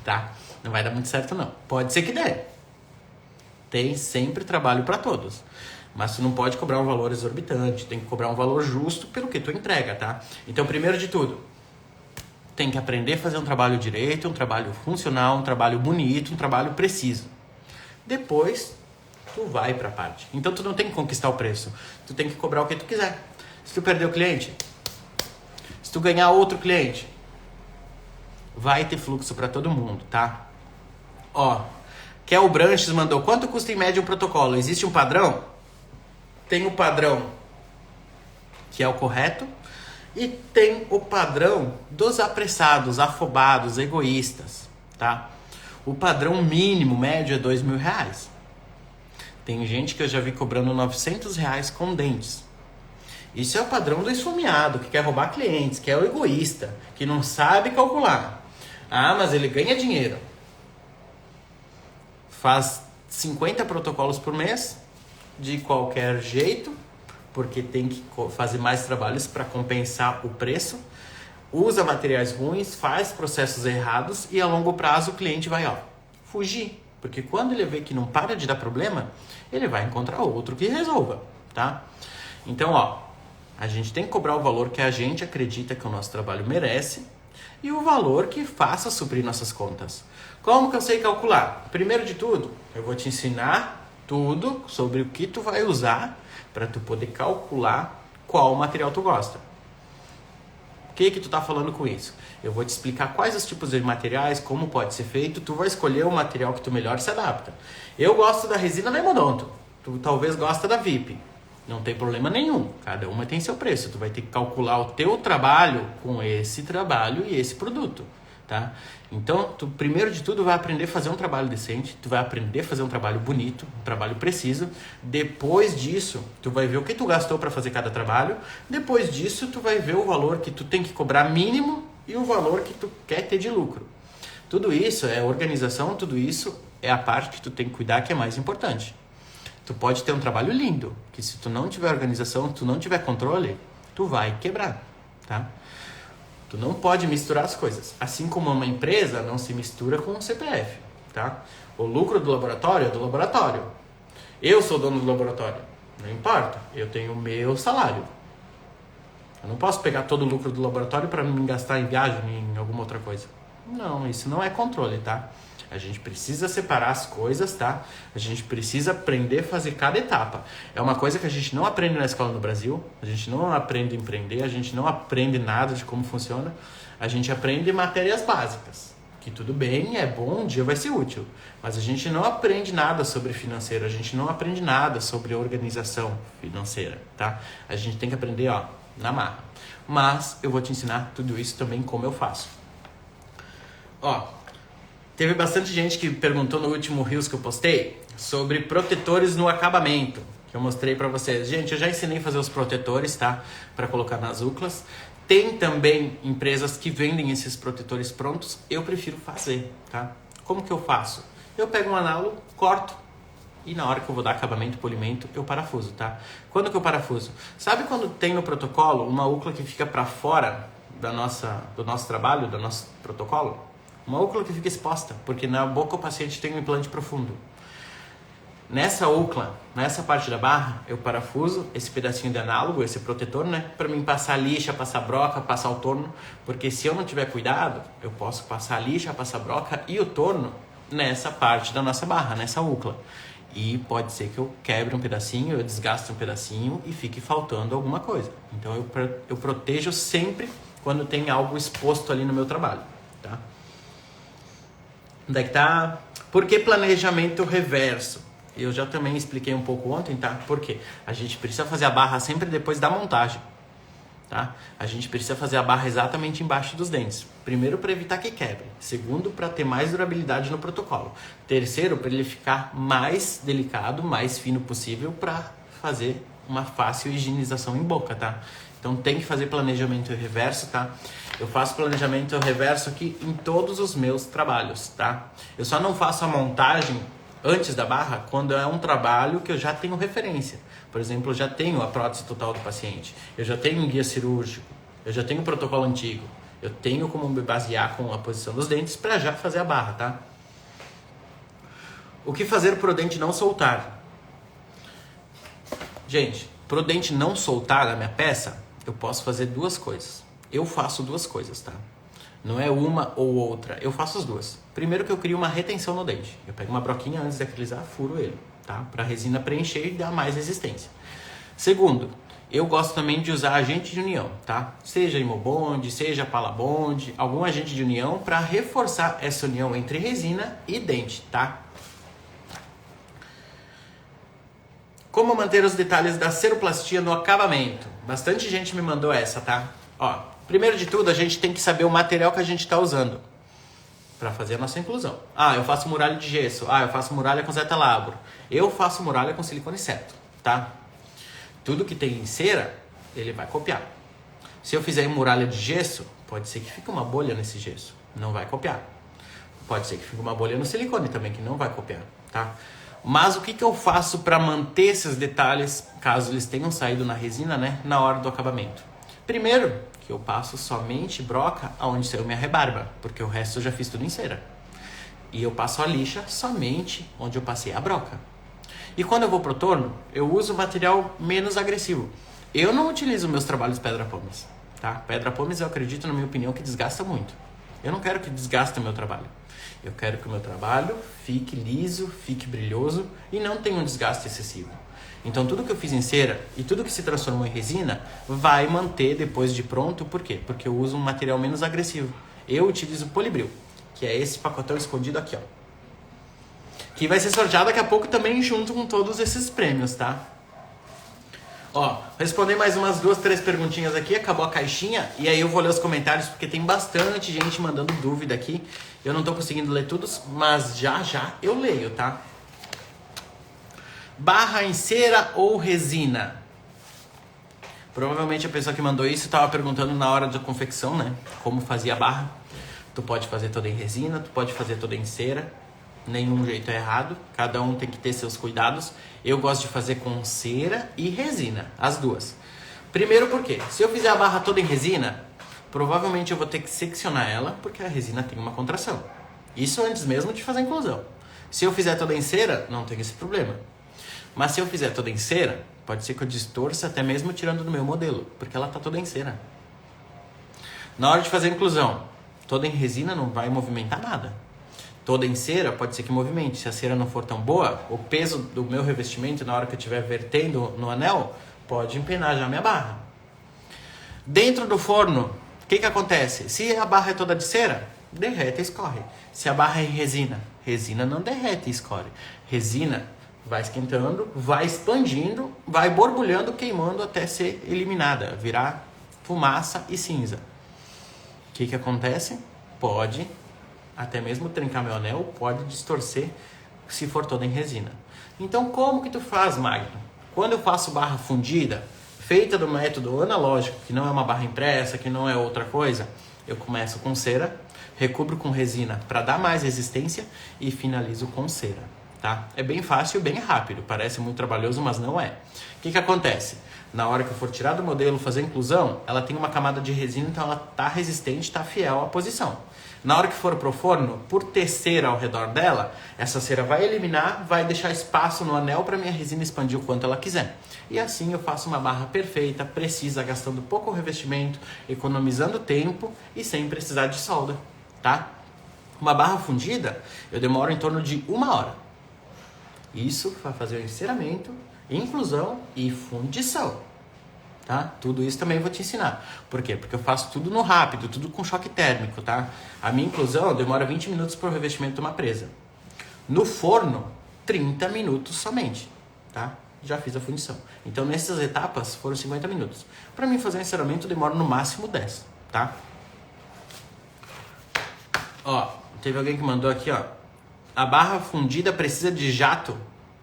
Tá? Não vai dar muito certo, não. Pode ser que dê. Tem sempre trabalho para todos. Mas tu não pode cobrar um valor exorbitante. Tem que cobrar um valor justo pelo que tu entrega, tá? Então, primeiro de tudo, tem que aprender a fazer um trabalho direito, um trabalho funcional, um trabalho bonito, um trabalho preciso. Depois, tu vai pra parte. Então tu não tem que conquistar o preço. Tu tem que cobrar o que tu quiser. Se tu perder o cliente, se tu ganhar outro cliente, vai ter fluxo pra todo mundo, tá? Kel Branches mandou, quanto custa em média um protocolo? Existe um padrão? Tem o padrão que é o correto e tem o padrão dos apressados, afobados, egoístas, tá? O padrão mínimo, médio, é R$2.000. Tem gente que eu já vi cobrando R$900 com dentes. Isso é o padrão do esfomeado, que quer roubar clientes, que é o egoísta, que não sabe calcular. Mas ele ganha dinheiro. Faz 50 protocolos por mês, de qualquer jeito, porque tem que fazer mais trabalhos para compensar o preço. Usa materiais ruins, faz processos errados e a longo prazo o cliente vai, fugir. Porque quando ele vê que não para de dar problema, ele vai encontrar outro que resolva, tá? Então, a gente tem que cobrar o valor que a gente acredita que o nosso trabalho merece e o valor que faça suprir nossas contas. Como que eu sei calcular? Primeiro de tudo, eu vou te ensinar tudo sobre o que tu vai usar para tu poder calcular qual material tu gosta. O que tu tá falando com isso? Eu vou te explicar quais os tipos de materiais, como pode ser feito, tu vai escolher o material que tu melhor se adapta. Eu gosto da resina da Hemodonto, tu talvez gosta da VIP. Não tem problema nenhum, cada uma tem seu preço. Tu vai ter que calcular o teu trabalho com esse trabalho e esse produto, tá? Então, tu primeiro de tudo vai aprender a fazer um trabalho decente, tu vai aprender a fazer um trabalho bonito, um trabalho preciso. Depois disso, tu vai ver o que tu gastou para fazer cada trabalho. Depois disso, tu vai ver o valor que tu tem que cobrar mínimo e o valor que tu quer ter de lucro. Tudo isso é organização, tudo isso é a parte que tu tem que cuidar, que é mais importante. Tu pode ter um trabalho lindo, que se tu não tiver organização, tu não tiver controle, tu vai quebrar, tá? Tu não pode misturar as coisas. Assim como uma empresa não se mistura com um CPF. tá? O lucro do laboratório é do laboratório. Eu sou dono do laboratório. Não importa, eu tenho o meu salário. Eu não posso pegar todo o lucro do laboratório para me gastar em viagem, em alguma outra coisa. Não, isso não é controle, tá? A gente precisa separar as coisas, tá? A gente precisa aprender a fazer cada etapa. É uma coisa que a gente não aprende na escola no Brasil. A gente não aprende a empreender, a gente não aprende nada de como funciona. A gente aprende matérias básicas. Que tudo bem, é bom, um dia vai ser útil. Mas a gente não aprende nada sobre financeiro, a gente não aprende nada sobre organização financeira, tá? A gente tem que aprender, ó, na marra. Mas eu vou te ensinar tudo isso também como eu faço. Ó, teve bastante gente que perguntou no último Reels que eu postei sobre protetores no acabamento, que eu mostrei pra vocês. Gente, eu já ensinei a fazer os protetores, tá? Pra colocar nas UCLAs. Tem também empresas que vendem esses protetores prontos. Eu prefiro fazer, tá? Como que eu faço? Eu pego um análogo, corto e na hora que eu vou dar acabamento, polimento, eu parafuso, tá? Quando que eu parafuso? Sabe quando tem no protocolo uma UCLA que fica pra fora do nosso trabalho, do nosso protocolo? Uma UCLA que fica exposta, porque na boca o paciente tem um implante profundo. Nessa UCLA, nessa parte da barra, eu parafuso esse pedacinho de análogo, esse protetor, né? Pra mim passar lixa, passar broca, passar o torno. Porque se eu não tiver cuidado, eu posso passar lixa, passar broca e o torno nessa parte da nossa barra, nessa UCLA. E pode ser que eu quebre um pedacinho, eu desgaste um pedacinho e fique faltando alguma coisa. Então eu protejo sempre quando tem algo exposto ali no meu trabalho, tá? Onde é que tá? Por que planejamento reverso? Eu já também expliquei um pouco ontem, tá? Por quê? A gente precisa fazer a barra sempre depois da montagem, tá? A gente precisa fazer a barra exatamente embaixo dos dentes. Primeiro, para evitar que quebre. Segundo, para ter mais durabilidade no protocolo. Terceiro, para ele ficar mais delicado, mais fino possível para fazer uma fácil higienização em boca, tá? Então tem que fazer planejamento reverso, tá? Eu faço planejamento reverso aqui em todos os meus trabalhos, tá? Eu só não faço a montagem antes da barra quando é um trabalho que eu já tenho referência. Por exemplo, eu já tenho a prótese total do paciente, eu já tenho um guia cirúrgico, eu já tenho um protocolo antigo, eu tenho como me basear com a posição dos dentes para já fazer a barra, tá? O que fazer para o dente não soltar? Gente, para o dente não soltar da minha peça, eu posso fazer duas coisas. Eu faço duas coisas, tá? Não é uma ou outra, eu faço as duas. Primeiro que eu crio uma retenção no dente. Eu pego uma broquinha antes de acrilizar, furo ele, tá? Para a resina preencher e dar mais resistência. Segundo, eu gosto também de usar agente de união, tá? Seja Imobond, seja Palabond, algum agente de união para reforçar essa união entre resina e dente, tá? Como manter os detalhes da ceroplastia no acabamento? Bastante gente me mandou essa, tá? Ó, primeiro de tudo, a gente tem que saber o material que a gente está usando para fazer a nossa inclusão. Ah, eu faço muralha de gesso. Ah, eu faço muralha com Zeta Labro. Eu faço muralha com silicone septo, tá? Tudo que tem em cera, ele vai copiar. Se eu fizer em muralha de gesso, pode ser que fique uma bolha nesse gesso. Não vai copiar. Pode ser que fique uma bolha no silicone também, que não vai copiar, tá? Mas o que eu faço para manter esses detalhes, caso eles tenham saído na resina, né, na hora do acabamento? Primeiro, que eu passo somente broca aonde saiu minha rebarba, porque o resto eu já fiz tudo em cera. E eu passo a lixa somente onde eu passei a broca. E quando eu vou pro torno, eu uso material menos agressivo. Eu não utilizo meus trabalhos pedra-pomes, tá? Pedra-pomes eu acredito, na minha opinião, que desgasta muito. Eu não quero que desgaste o meu trabalho. Eu quero que o meu trabalho fique liso, fique brilhoso e não tenha um desgaste excessivo. Então tudo que eu fiz em cera e tudo que se transformou em resina vai manter depois de pronto. Por quê? Porque eu uso um material menos agressivo. Eu utilizo Polibril, que é esse pacotão escondido aqui, ó. Que vai ser sorteado daqui a pouco também junto com todos esses prêmios, tá? Ó, responder mais umas 2, 3 perguntinhas aqui, acabou a caixinha e aí eu vou ler os comentários porque tem bastante gente mandando dúvida aqui. Eu não tô conseguindo ler todos, mas já eu leio, tá? Barra em cera ou resina? Provavelmente a pessoa que mandou isso estava perguntando na hora da confecção, né? Como fazia a barra. Tu pode fazer toda em resina, tu pode fazer toda em cera. Nenhum jeito é errado, cada um tem que ter seus cuidados. Eu gosto de fazer com cera e resina, as duas. Primeiro porque, se eu fizer a barra toda em resina, provavelmente eu vou ter que seccionar ela, porque a resina tem uma contração, Isso antes mesmo de fazer a inclusão. Se eu fizer toda em cera, não tem esse problema. Mas se eu fizer toda em cera, pode ser que eu distorça até mesmo tirando do meu modelo, porque ela está toda em cera. Na hora de fazer a inclusão, toda em resina não vai movimentar nada. Toda em cera pode ser que movimente. Se a cera não for tão boa, o peso do meu revestimento na hora que eu estiver vertendo no anel pode empenar já a minha barra. Dentro do forno, o que acontece? Se a barra é toda de cera, derrete e escorre. Se a barra é em resina, resina não derrete e escorre. Resina vai esquentando, vai expandindo, vai borbulhando, queimando até ser eliminada, virar fumaça e cinza. O que acontece? Pode até mesmo trincar meu anel, pode distorcer se for toda em resina. Então como que tu faz, Magno? Quando eu faço barra fundida, feita do método analógico, que não é uma barra impressa, que não é outra coisa, eu começo com cera, recubro com resina para dar mais resistência e finalizo com cera, tá? É bem fácil e bem rápido, parece muito trabalhoso, mas não é. O que acontece? Na hora que eu for tirar do modelo, fazer a inclusão, ela tem uma camada de resina, então ela tá resistente, tá fiel à posição. Na hora que for pro forno, por ter cera ao redor dela, essa cera vai eliminar, vai deixar espaço no anel para minha resina expandir o quanto ela quiser. E assim eu faço uma barra perfeita, precisa, gastando pouco revestimento, economizando tempo e sem precisar de solda, tá? Uma barra fundida, eu demoro em torno de 1 hora. Isso vai fazer o enceramento, inclusão e fundição, tá? Tudo isso também vou te ensinar. Por quê? Porque eu faço tudo no rápido, tudo com choque térmico, tá? A minha inclusão demora 20 minutos para o revestimento de uma presa. No forno, 30 minutos somente, tá? Já fiz a fundição. Então, nessas etapas, foram 50 minutos. Para mim fazer o enceramento, demora no máximo 10, tá? Ó, teve alguém que mandou aqui, ó. A barra fundida precisa de jato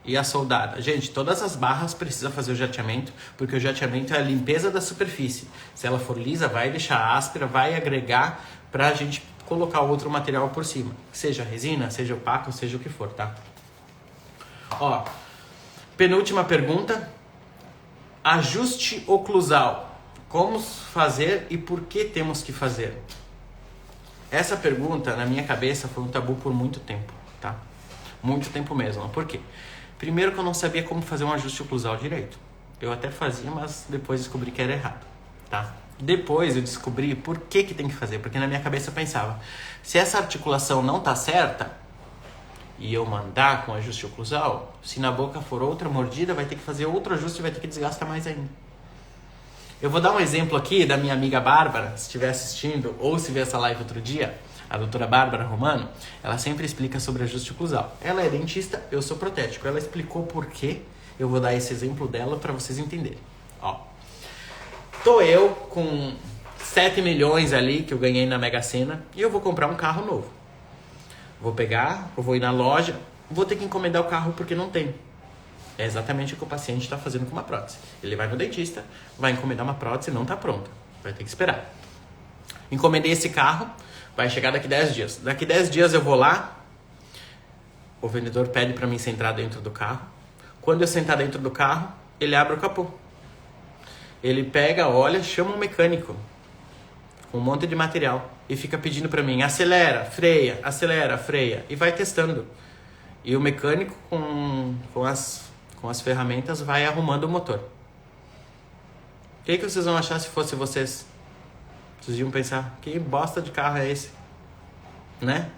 e a soldada. Gente, todas as barras precisam fazer o jateamento, porque o jateamento é a limpeza da superfície. Se ela for lisa, vai deixar áspera, vai agregar pra gente colocar outro material por cima. Seja resina, seja opaco, seja o que for, tá? Ó, penúltima pergunta. Ajuste oclusal. Como fazer e por que temos que fazer? Essa pergunta, na minha cabeça, foi um tabu por muito tempo, tá? Muito tempo mesmo. Por quê? Primeiro que eu não sabia como fazer um ajuste oclusal direito. Eu até fazia, mas depois descobri que era errado, tá? Depois eu descobri por que tem que fazer. Porque na minha cabeça eu pensava, se essa articulação não tá certa e eu mandar com ajuste oclusal, se na boca for outra mordida, vai ter que fazer outro ajuste e vai ter que desgastar mais ainda. Eu vou dar um exemplo aqui da minha amiga Bárbara, se estiver assistindo ou se ver essa live outro dia, a doutora Bárbara Romano, ela sempre explica sobre ajuste oclusal. Ela é dentista, eu sou protético. Ela explicou por quê, eu vou dar esse exemplo dela para vocês entenderem. Ó, tô eu com 7 milhões ali que eu ganhei na Mega Sena e eu vou comprar um carro novo. Vou pegar, eu vou ir na loja, vou ter que encomendar o carro porque não tem. É exatamente o que o paciente está fazendo com uma prótese. Ele vai no dentista, vai encomendar uma prótese e não está pronta. Vai ter que esperar. Encomendei esse carro, vai chegar daqui 10 dias. Daqui 10 dias eu vou lá, o vendedor pede para mim sentar dentro do carro. Quando eu sentar dentro do carro, ele abre o capô. Ele pega, olha, chama um mecânico com um monte de material e fica pedindo para mim, acelera, freia, e vai testando. E o mecânico com as ferramentas vai arrumando o motor. O que vocês vão achar se fosse vocês? Vocês iam pensar, que bosta de carro é esse? Né?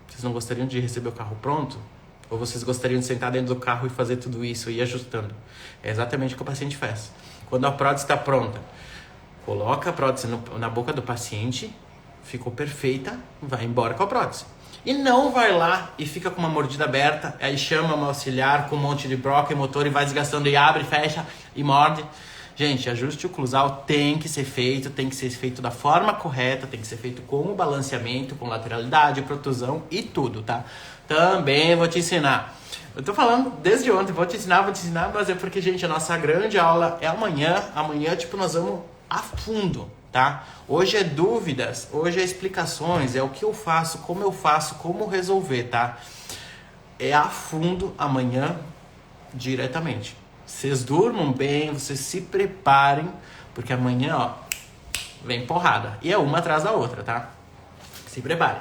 Vocês não gostariam de receber o carro pronto? Ou vocês gostariam de sentar dentro do carro e fazer tudo isso e ir ajustando? É exatamente o que o paciente faz. Quando a prótese está pronta, coloca a prótese na boca do paciente, ficou perfeita, vai embora com a prótese. E não vai lá e fica com uma mordida aberta, aí chama um auxiliar com um monte de broca e motor e vai desgastando e abre, fecha e morde. Gente, ajuste oclusal tem que ser feito da forma correta, tem que ser feito com o balanceamento, com lateralidade, protusão e tudo, tá? Também vou te ensinar. Eu tô falando desde ontem, vou te ensinar, mas é porque, gente, a nossa grande aula é amanhã. Amanhã, nós vamos a fundo, tá? Hoje é dúvidas, hoje é explicações, é o que eu faço, como resolver, tá? É a fundo amanhã diretamente. Vocês durmam bem, vocês se preparem, porque amanhã, ó, vem porrada. E é uma atrás da outra, tá? Se preparem.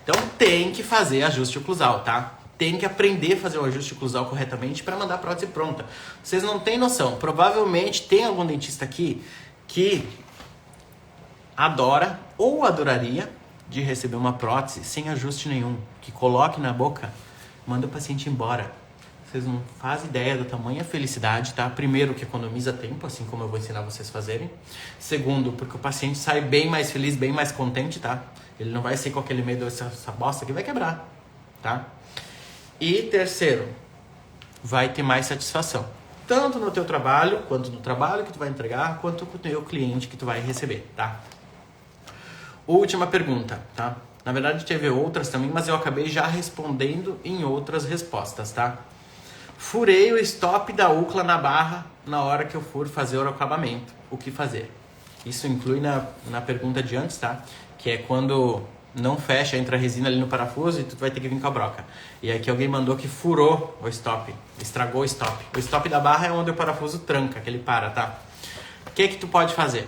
Então tem que fazer ajuste oclusal, tá? Tem que aprender a fazer o ajuste oclusal corretamente para mandar a prótese pronta. Vocês não têm noção. Provavelmente tem algum dentista aqui que adora ou adoraria de receber uma prótese sem ajuste nenhum. Que coloque na boca, manda o paciente embora. Vocês não fazem ideia da tamanha felicidade, tá? Primeiro, que economiza tempo, assim como eu vou ensinar vocês a fazerem. Segundo, porque o paciente sai bem mais feliz, bem mais contente, tá? Ele não vai sair com aquele medo, essa bosta que vai quebrar, tá? E terceiro, vai ter mais satisfação. Tanto no teu trabalho, quanto no trabalho que tu vai entregar, quanto com o teu cliente que tu vai receber, tá? Última pergunta, tá? Na verdade, teve outras também, mas eu acabei já respondendo em outras respostas, tá? Furei o stop da úcula na barra na hora que eu for fazer o acabamento. O que fazer? Isso inclui na pergunta de antes, tá? Que é quando não fecha, entra a resina ali no parafuso e tu vai ter que vir com a broca. E aqui alguém mandou que furou o stop, estragou o stop. O stop da barra é onde o parafuso tranca, que ele para, tá? O que tu pode fazer?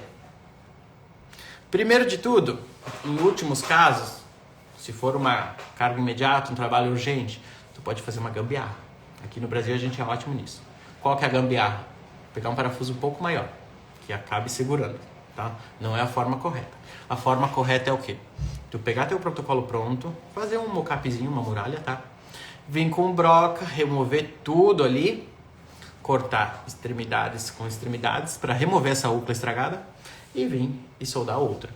Primeiro de tudo, em últimos casos, se for uma carga imediata, um trabalho urgente, tu pode fazer uma gambiarra. Aqui no Brasil a gente é ótimo nisso. Qual que é a gambiarra? Pegar um parafuso um pouco maior, que acabe segurando, tá? Não é a forma correta. A forma correta é o quê? Tu pegar teu protocolo pronto, fazer um mocapzinho, uma muralha, tá? Vir com broca, remover tudo ali, cortar extremidades com extremidades para remover essa úcula estragada e vir e soldar outra.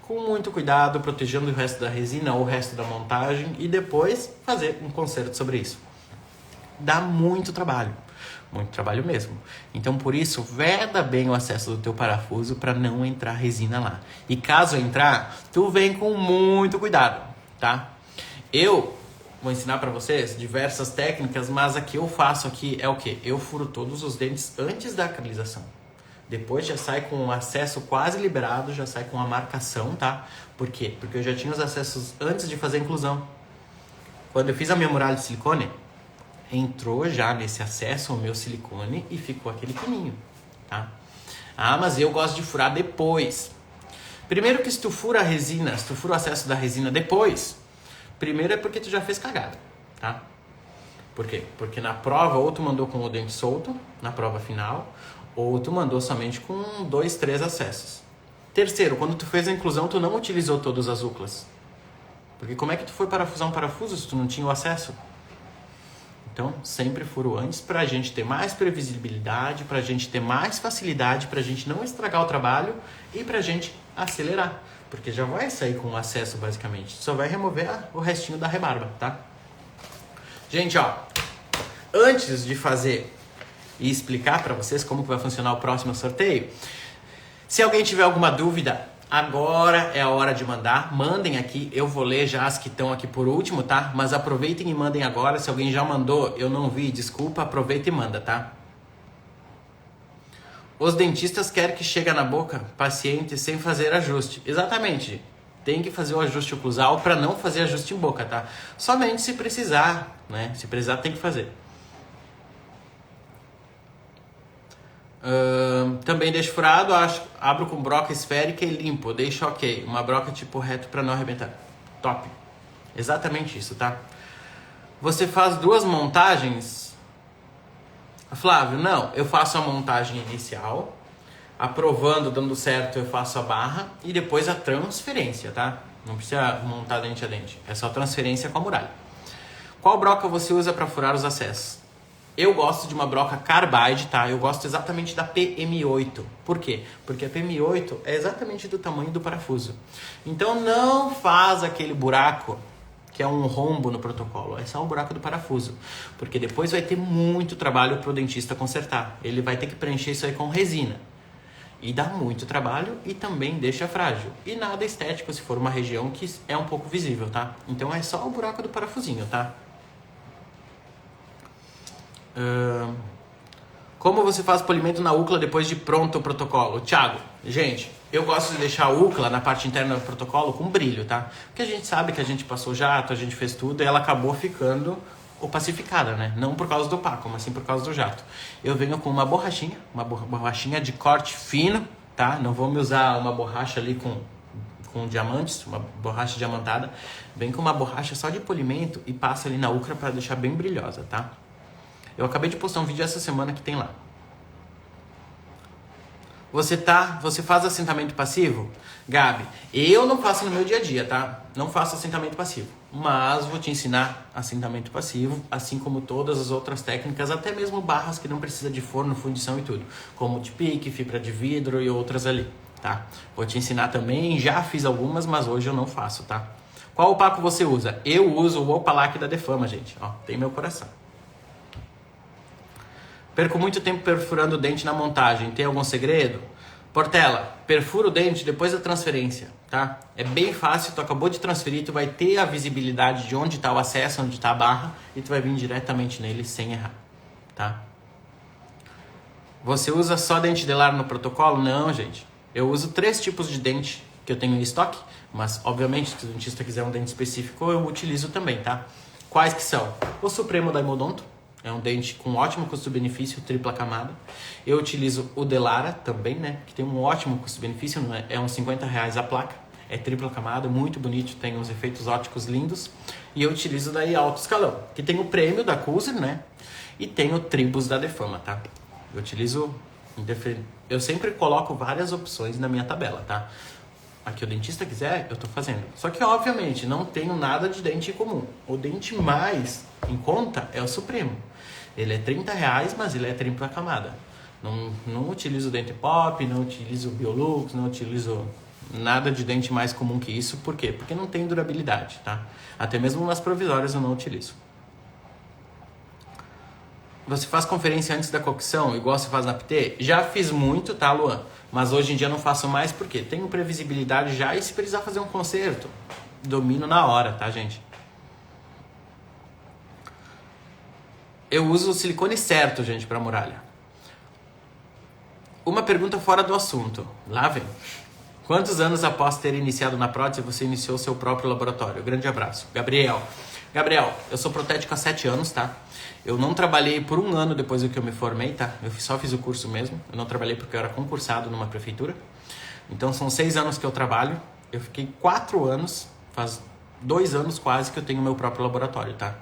Com muito cuidado, protegendo o resto da resina ou o resto da montagem e depois fazer um conserto sobre isso. Dá muito trabalho mesmo. Então, por isso, veda bem o acesso do teu parafuso para não entrar resina lá. E caso entrar, tu vem com muito cuidado, tá? Eu vou ensinar para vocês diversas técnicas, mas a que eu faço aqui é o quê? Eu furo todos os dentes antes da acrilização. Depois já sai com o acesso quase liberado, já sai com a marcação, tá? Por quê? Porque eu já tinha os acessos antes de fazer a inclusão. Quando eu fiz a minha muralha de silicone, entrou já nesse acesso o meu silicone e ficou aquele pininho, tá? Ah, mas eu gosto de furar depois. Primeiro que se tu fura a resina, se tu fura o acesso da resina depois, primeiro é porque tu já fez cagada, tá? Por quê? Porque na prova ou tu mandou com o dente solto, na prova final, ou tu mandou somente com 2, 3 acessos. Terceiro, quando tu fez a inclusão, tu não utilizou todas as úclas. Porque como é que tu foi parafusar um parafuso se tu não tinha o acesso? Então, sempre furo antes pra gente ter mais previsibilidade, pra gente ter mais facilidade, pra gente não estragar o trabalho e pra gente acelerar. Porque já vai sair com o acesso, basicamente. Só vai remover o restinho da rebarba, tá? Gente, ó, antes de fazer e explicar pra vocês como que vai funcionar o próximo sorteio, se alguém tiver alguma dúvida, agora é a hora de mandar. Mandem aqui, eu vou ler já as que estão aqui por último, tá? Mas aproveitem e mandem agora. Se alguém já mandou, eu não vi, desculpa, aproveita e manda, tá? Os dentistas querem que chegue na boca paciente sem fazer ajuste. Exatamente. Tem que fazer o ajuste oclusal para não fazer ajuste em boca, tá? Somente se precisar, né? Se precisar, tem que fazer. Também deixo furado, abro com broca esférica e limpo, deixo ok, uma broca tipo reto para não arrebentar. Top, exatamente isso, tá? Você faz 2 montagens? Flávio, não, eu faço a montagem inicial, aprovando, dando certo, eu faço a barra e depois a transferência, tá? Não precisa montar dente a dente, é só transferência com a muralha. Qual broca você usa para furar os acessos? Eu gosto de uma broca carbide, tá? Eu gosto exatamente da PM8. Por quê? Porque a PM8 é exatamente do tamanho do parafuso. Então não faz aquele buraco que é um rombo no protocolo. É só o buraco do parafuso. Porque depois vai ter muito trabalho pro dentista consertar. Ele vai ter que preencher isso aí com resina. E dá muito trabalho e também deixa frágil. E nada estético se for uma região que é um pouco visível, tá? Então é só o buraco do parafusinho, tá? Como você faz polimento na úcula depois de pronto o protocolo? Thiago, gente, eu gosto de deixar a úcula na parte interna do protocolo com brilho, tá? Porque a gente sabe que a gente passou jato, a gente fez tudo e ela acabou ficando opacificada, né? Não por causa do opaco, mas sim por causa do jato. Eu venho com uma borrachinha de corte fino, tá? Não vou me usar uma borracha ali com com diamantes, uma borracha diamantada. Vem com uma borracha só de polimento e passa ali na úlcera para deixar bem brilhosa, tá? Eu acabei de postar um vídeo essa semana que tem lá. Você faz assentamento passivo? Gabi, eu não faço no meu dia a dia, tá? Não faço assentamento passivo. Mas vou te ensinar assentamento passivo, assim como todas as outras técnicas, até mesmo barras que não precisa de forno, fundição e tudo. Como de pique, fibra de vidro e outras ali, tá? Vou te ensinar também, já fiz algumas, mas hoje eu não faço, tá? Qual opaco você usa? Eu uso o Opalac da Defama, gente. Ó, tem meu coração. Perco muito tempo perfurando o dente na montagem. Tem algum segredo? Portela, perfura o dente depois da transferência, tá? É bem fácil, tu acabou de transferir, tu vai ter a visibilidade de onde está o acesso, onde está a barra, e tu vai vir diretamente nele sem errar, tá? Você usa só dente delar no protocolo? Não, gente. Eu uso 3 tipos de dente que eu tenho em estoque, mas obviamente se o dentista quiser um dente específico, eu utilizo também, tá? Quais que são? O Supremo da Hemodonto. É um dente com ótimo custo-benefício, tripla camada. Eu utilizo o Delara também, né? Que tem um ótimo custo-benefício, é uns R$50 a placa. É tripla camada, muito bonito, tem uns efeitos ópticos lindos. E eu utilizo daí alto escalão, que tem o prêmio da Cuser, né? E tem o Tribus da Defama, tá? Eu utilizo... Eu sempre coloco várias opções na minha tabela, tá? A que o dentista quiser, eu tô fazendo. Só que, obviamente, não tenho nada de dente comum. O dente mais em conta é o Supremo. Ele é R$30, mas ele é tripla camada. Não utilizo dente pop, não utilizo Biolux, não utilizo nada de dente mais comum que isso. Por quê? Porque não tem durabilidade, tá? Até mesmo nas provisórias eu não utilizo. Você faz conferência antes da cocção, igual você faz na PT? Já fiz muito, tá, Luan? Mas hoje em dia não faço mais porque tenho previsibilidade já e se precisar fazer um conserto, domino na hora, tá, gente? Eu uso o silicone certo, gente, para muralha. Uma pergunta fora do assunto. Lá vem. Quantos anos após ter iniciado na prótese você iniciou seu próprio laboratório? Grande abraço. Gabriel, eu sou protético há 7 anos, tá? Eu não trabalhei por 1 ano depois do que eu me formei, tá? Eu só fiz o curso mesmo. Eu não trabalhei porque eu era concursado numa prefeitura. Então são 6 anos que eu trabalho. Eu fiquei 4 anos, faz 2 anos quase que eu tenho meu próprio laboratório, tá?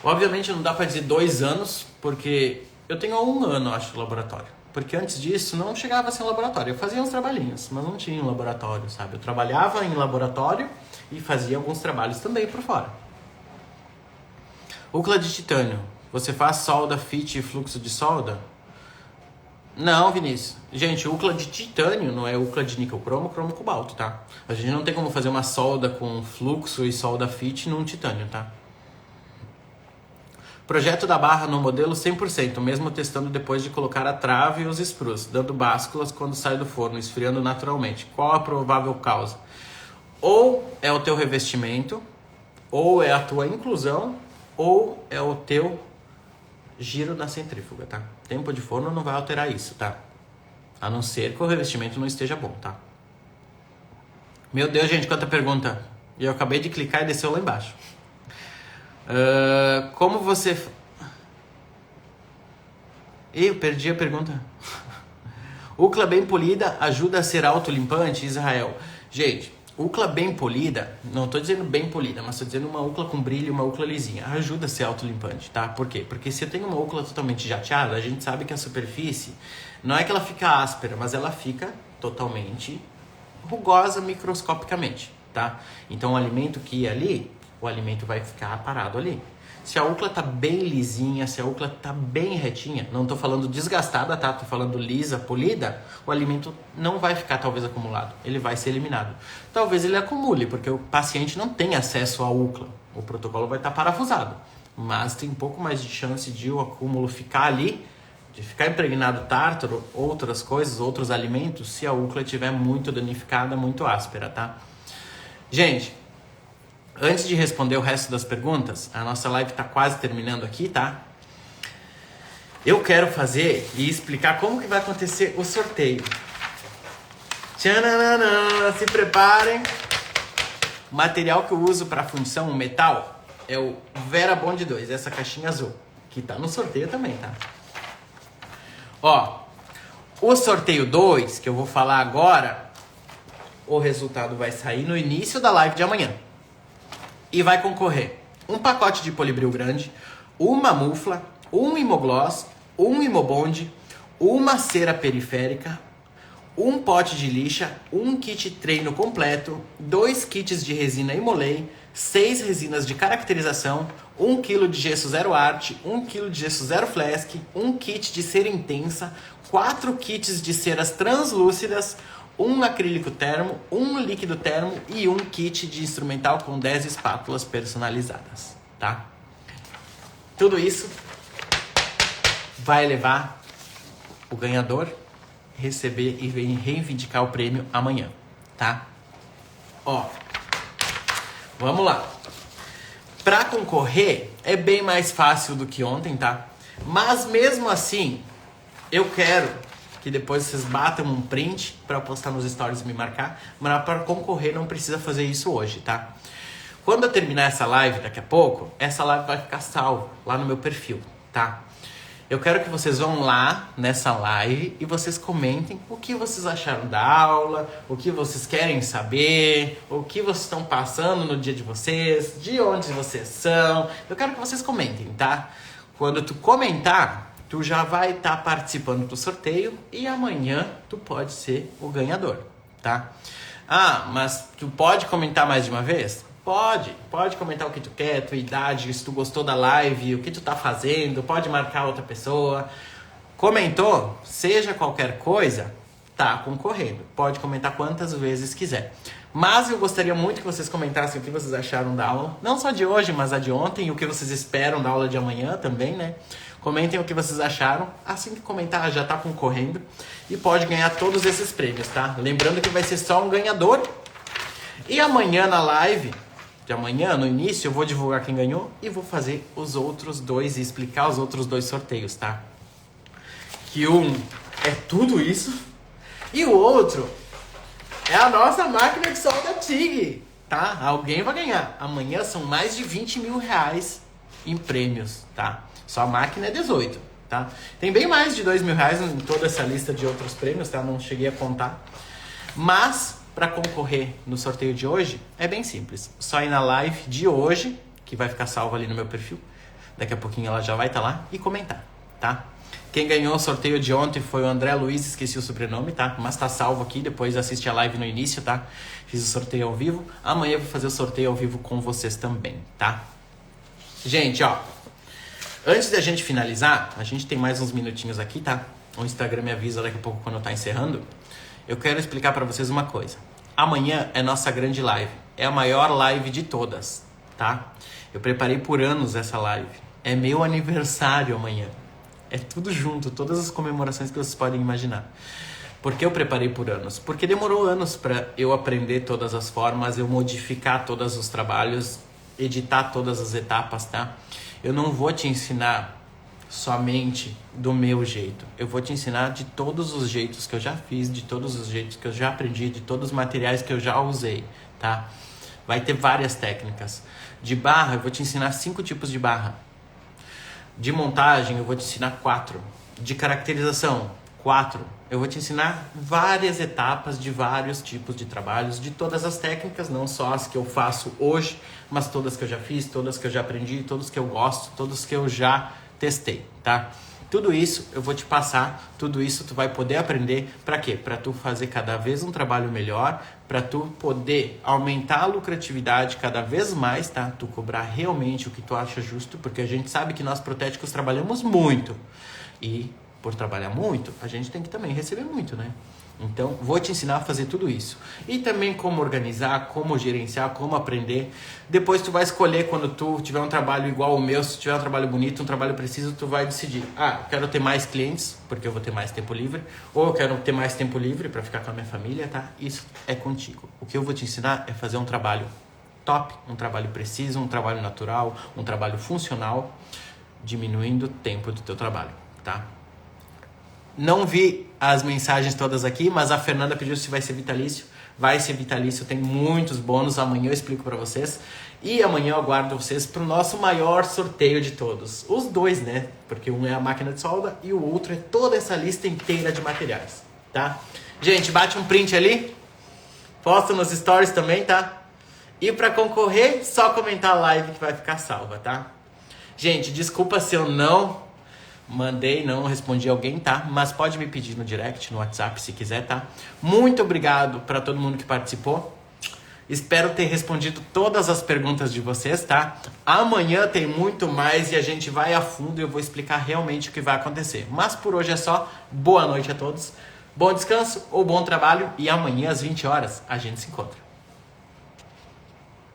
Obviamente não dá pra dizer 2 anos, porque eu tenho há 1 ano, acho, de laboratório. Porque antes disso não chegava a ser um laboratório. Eu fazia uns trabalhinhos, mas não tinha um laboratório, sabe? Eu trabalhava em laboratório e fazia alguns trabalhos também por fora. Ucla de titânio. Você faz solda, fit e fluxo de solda? Não, Vinícius. Gente, Ucla de titânio não é Ucla de níquel cromo, cromo cobalto, tá? A gente não tem como fazer uma solda com fluxo e solda fit num titânio, tá? Projeto da barra no modelo 100%, mesmo testando depois de colocar a trave e os sprus, dando básculas quando sai do forno, esfriando naturalmente. Qual a provável causa? Ou é o teu revestimento, ou é a tua inclusão, ou é o teu giro da centrífuga, tá? Tempo de forno não vai alterar isso, tá? A não ser que o revestimento não esteja bom, tá? Meu Deus, gente, quanta pergunta. E eu acabei de clicar e desceu lá embaixo. Como você... Ih, eu perdi a pergunta. Ucla bem polida ajuda a ser autolimpante, Israel? Gente, Ucla bem polida, não tô dizendo bem polida, mas tô dizendo uma Ucla com brilho, uma Ucla lisinha, ajuda a ser autolimpante, tá? Por quê? Porque se eu tenho uma Ucla totalmente jateada, a gente sabe que a superfície, não é que ela fica áspera, mas ela fica totalmente rugosa microscopicamente, tá? Então o alimento que ia ali, o alimento vai ficar parado ali. Se a Ucla tá bem lisinha, se a Ucla tá bem retinha, não tô falando desgastada, tá? Tô falando lisa, polida, o alimento não vai ficar talvez acumulado, ele vai ser eliminado. Talvez ele acumule, porque o paciente não tem acesso à Ucla, o protocolo vai estar parafusado, mas tem um pouco mais de chance de o acúmulo ficar ali, de ficar impregnado tártaro, outras coisas, outros alimentos, se a Ucla estiver muito danificada, muito áspera, tá? Gente, antes de responder o resto das perguntas, a nossa live está quase terminando aqui, tá? Eu quero fazer e explicar como que vai acontecer o sorteio. Tchananana, se preparem. O material que eu uso para fundição, o metal, é o Vera Bond 2, essa caixinha azul, que tá no sorteio também, tá? Ó, o sorteio 2, que eu vou falar agora, O resultado vai sair no início da live de amanhã. E vai concorrer um pacote de Polibril grande, uma mufla, um Imogloss, um Imobond, uma cera periférica, um pote de lixa, um kit treino completo, 2 kits de resina Imolay, 6 resinas de caracterização, 1 kg de gesso zero arte, 1 kg de gesso zero flask, um kit de cera intensa, 4 kits de ceras translúcidas, um acrílico termo, um líquido termo e um kit de instrumental com 10 espátulas personalizadas, tá? Tudo isso vai levar o ganhador receber e reivindicar o prêmio amanhã, tá? Ó, vamos lá. Pra concorrer é bem mais fácil do que ontem, tá? Mas mesmo assim, eu quero que depois vocês batam um print pra postar nos stories e me marcar, mas para concorrer não precisa fazer isso hoje, tá? Quando eu terminar essa live daqui a pouco, essa live vai ficar salva lá no meu perfil, tá? Eu quero que vocês vão lá nessa live e vocês comentem o que vocês acharam da aula, o que vocês querem saber, o que vocês estão passando no dia de vocês, de onde vocês são. Eu quero que vocês comentem, tá? Quando tu comentar, tu já vai estar participando do sorteio e amanhã tu pode ser o ganhador, tá? Ah, mas tu pode comentar mais de uma vez? Pode comentar o que tu quer, tua idade, se tu gostou da live, o que tu tá fazendo, pode marcar outra pessoa. Comentou, seja qualquer coisa, tá concorrendo. Pode comentar quantas vezes quiser. Mas eu gostaria muito que vocês comentassem o que vocês acharam da aula, não só de hoje, mas a de ontem, e o que vocês esperam da aula de amanhã também, né? Comentem o que vocês acharam, assim que comentar já tá concorrendo e pode ganhar todos esses prêmios, tá? Lembrando que vai ser só um ganhador. E amanhã na live de amanhã, no início, eu vou divulgar quem ganhou e vou fazer os outros dois e explicar os outros dois sorteios, tá? Que um é tudo isso e o outro é a nossa máquina de solda TIG, tá? Alguém vai ganhar. Amanhã são mais de 20 mil reais em prêmios, tá? Só a máquina é 18, tá? Tem bem mais de 2 mil reais em toda essa lista de outros prêmios, tá? Não cheguei a contar. Mas para concorrer no sorteio de hoje, é bem simples. Só ir na live de hoje, que vai ficar salva ali no meu perfil. Daqui a pouquinho ela já vai estar lá e comentar, tá? Quem ganhou o sorteio de ontem foi o André Luiz, esqueci o sobrenome, tá? Mas tá salvo aqui, depois assiste a live no início, tá? Fiz o sorteio ao vivo. Amanhã eu vou fazer o sorteio ao vivo com vocês também, tá? Gente, ó. Antes da gente finalizar, a gente tem mais uns minutinhos aqui, tá? O Instagram me avisa daqui a pouco quando eu tá encerrando. Eu quero explicar para vocês uma coisa. Amanhã é nossa grande live. É a maior live de todas, tá? Eu preparei por anos essa live. É meu aniversário amanhã. É tudo junto, todas as comemorações que vocês podem imaginar. Por que eu preparei por anos? Porque demorou anos para eu aprender todas as formas, eu modificar todos os trabalhos, editar todas as etapas, tá? Eu não vou te ensinar somente do meu jeito. Eu vou te ensinar de todos os jeitos que eu já fiz, de todos os jeitos que eu já aprendi, de todos os materiais que eu já usei, tá? Vai ter várias técnicas. De barra, eu vou te ensinar 5 tipos de barra. De montagem, eu vou te ensinar 4. De caracterização, 4. Eu vou te ensinar várias etapas de vários tipos de trabalhos, de todas as técnicas, não só as que eu faço hoje, mas todas que eu já fiz, todas que eu já aprendi, todas que eu gosto, todas que eu já testei, tá? Tudo isso eu vou te passar, tudo isso tu vai poder aprender. Para quê? Para tu fazer cada vez um trabalho melhor, para tu poder aumentar a lucratividade cada vez mais, tá? Tu cobrar realmente o que tu acha justo, porque a gente sabe que nós protéticos trabalhamos muito e por trabalhar muito, a gente tem que também receber muito, né? Então, vou te ensinar a fazer tudo isso. E também como organizar, como gerenciar, como aprender. Depois tu vai escolher quando tu tiver um trabalho igual ao meu, se tiver um trabalho bonito, um trabalho preciso, tu vai decidir. Ah, eu quero ter mais clientes, porque eu vou ter mais tempo livre. Ou eu quero ter mais tempo livre para ficar com a minha família, tá? Isso é contigo. O que eu vou te ensinar é fazer um trabalho top, um trabalho preciso, um trabalho natural, um trabalho funcional, diminuindo o tempo do teu trabalho, tá? Não vi as mensagens todas aqui, mas a Fernanda pediu se vai ser vitalício. Vai ser vitalício, tem muitos bônus. Amanhã eu explico para vocês. E amanhã eu aguardo vocês para o nosso maior sorteio de todos. Os dois, né? Porque um é a máquina de solda e o outro é toda essa lista inteira de materiais, tá? Gente, bate um print ali. Posta nos stories também, tá? E pra concorrer, só comentar a live que vai ficar salva, tá? Gente, desculpa se eu não respondi alguém, tá? Mas pode me pedir no direct, no WhatsApp, se quiser, tá? Muito obrigado pra todo mundo que participou. Espero ter respondido todas as perguntas de vocês, tá? Amanhã tem muito mais e a gente vai a fundo e eu vou explicar realmente o que vai acontecer. Mas por hoje é só. Boa noite a todos. Bom descanso ou bom trabalho e amanhã às 20 horas a gente se encontra.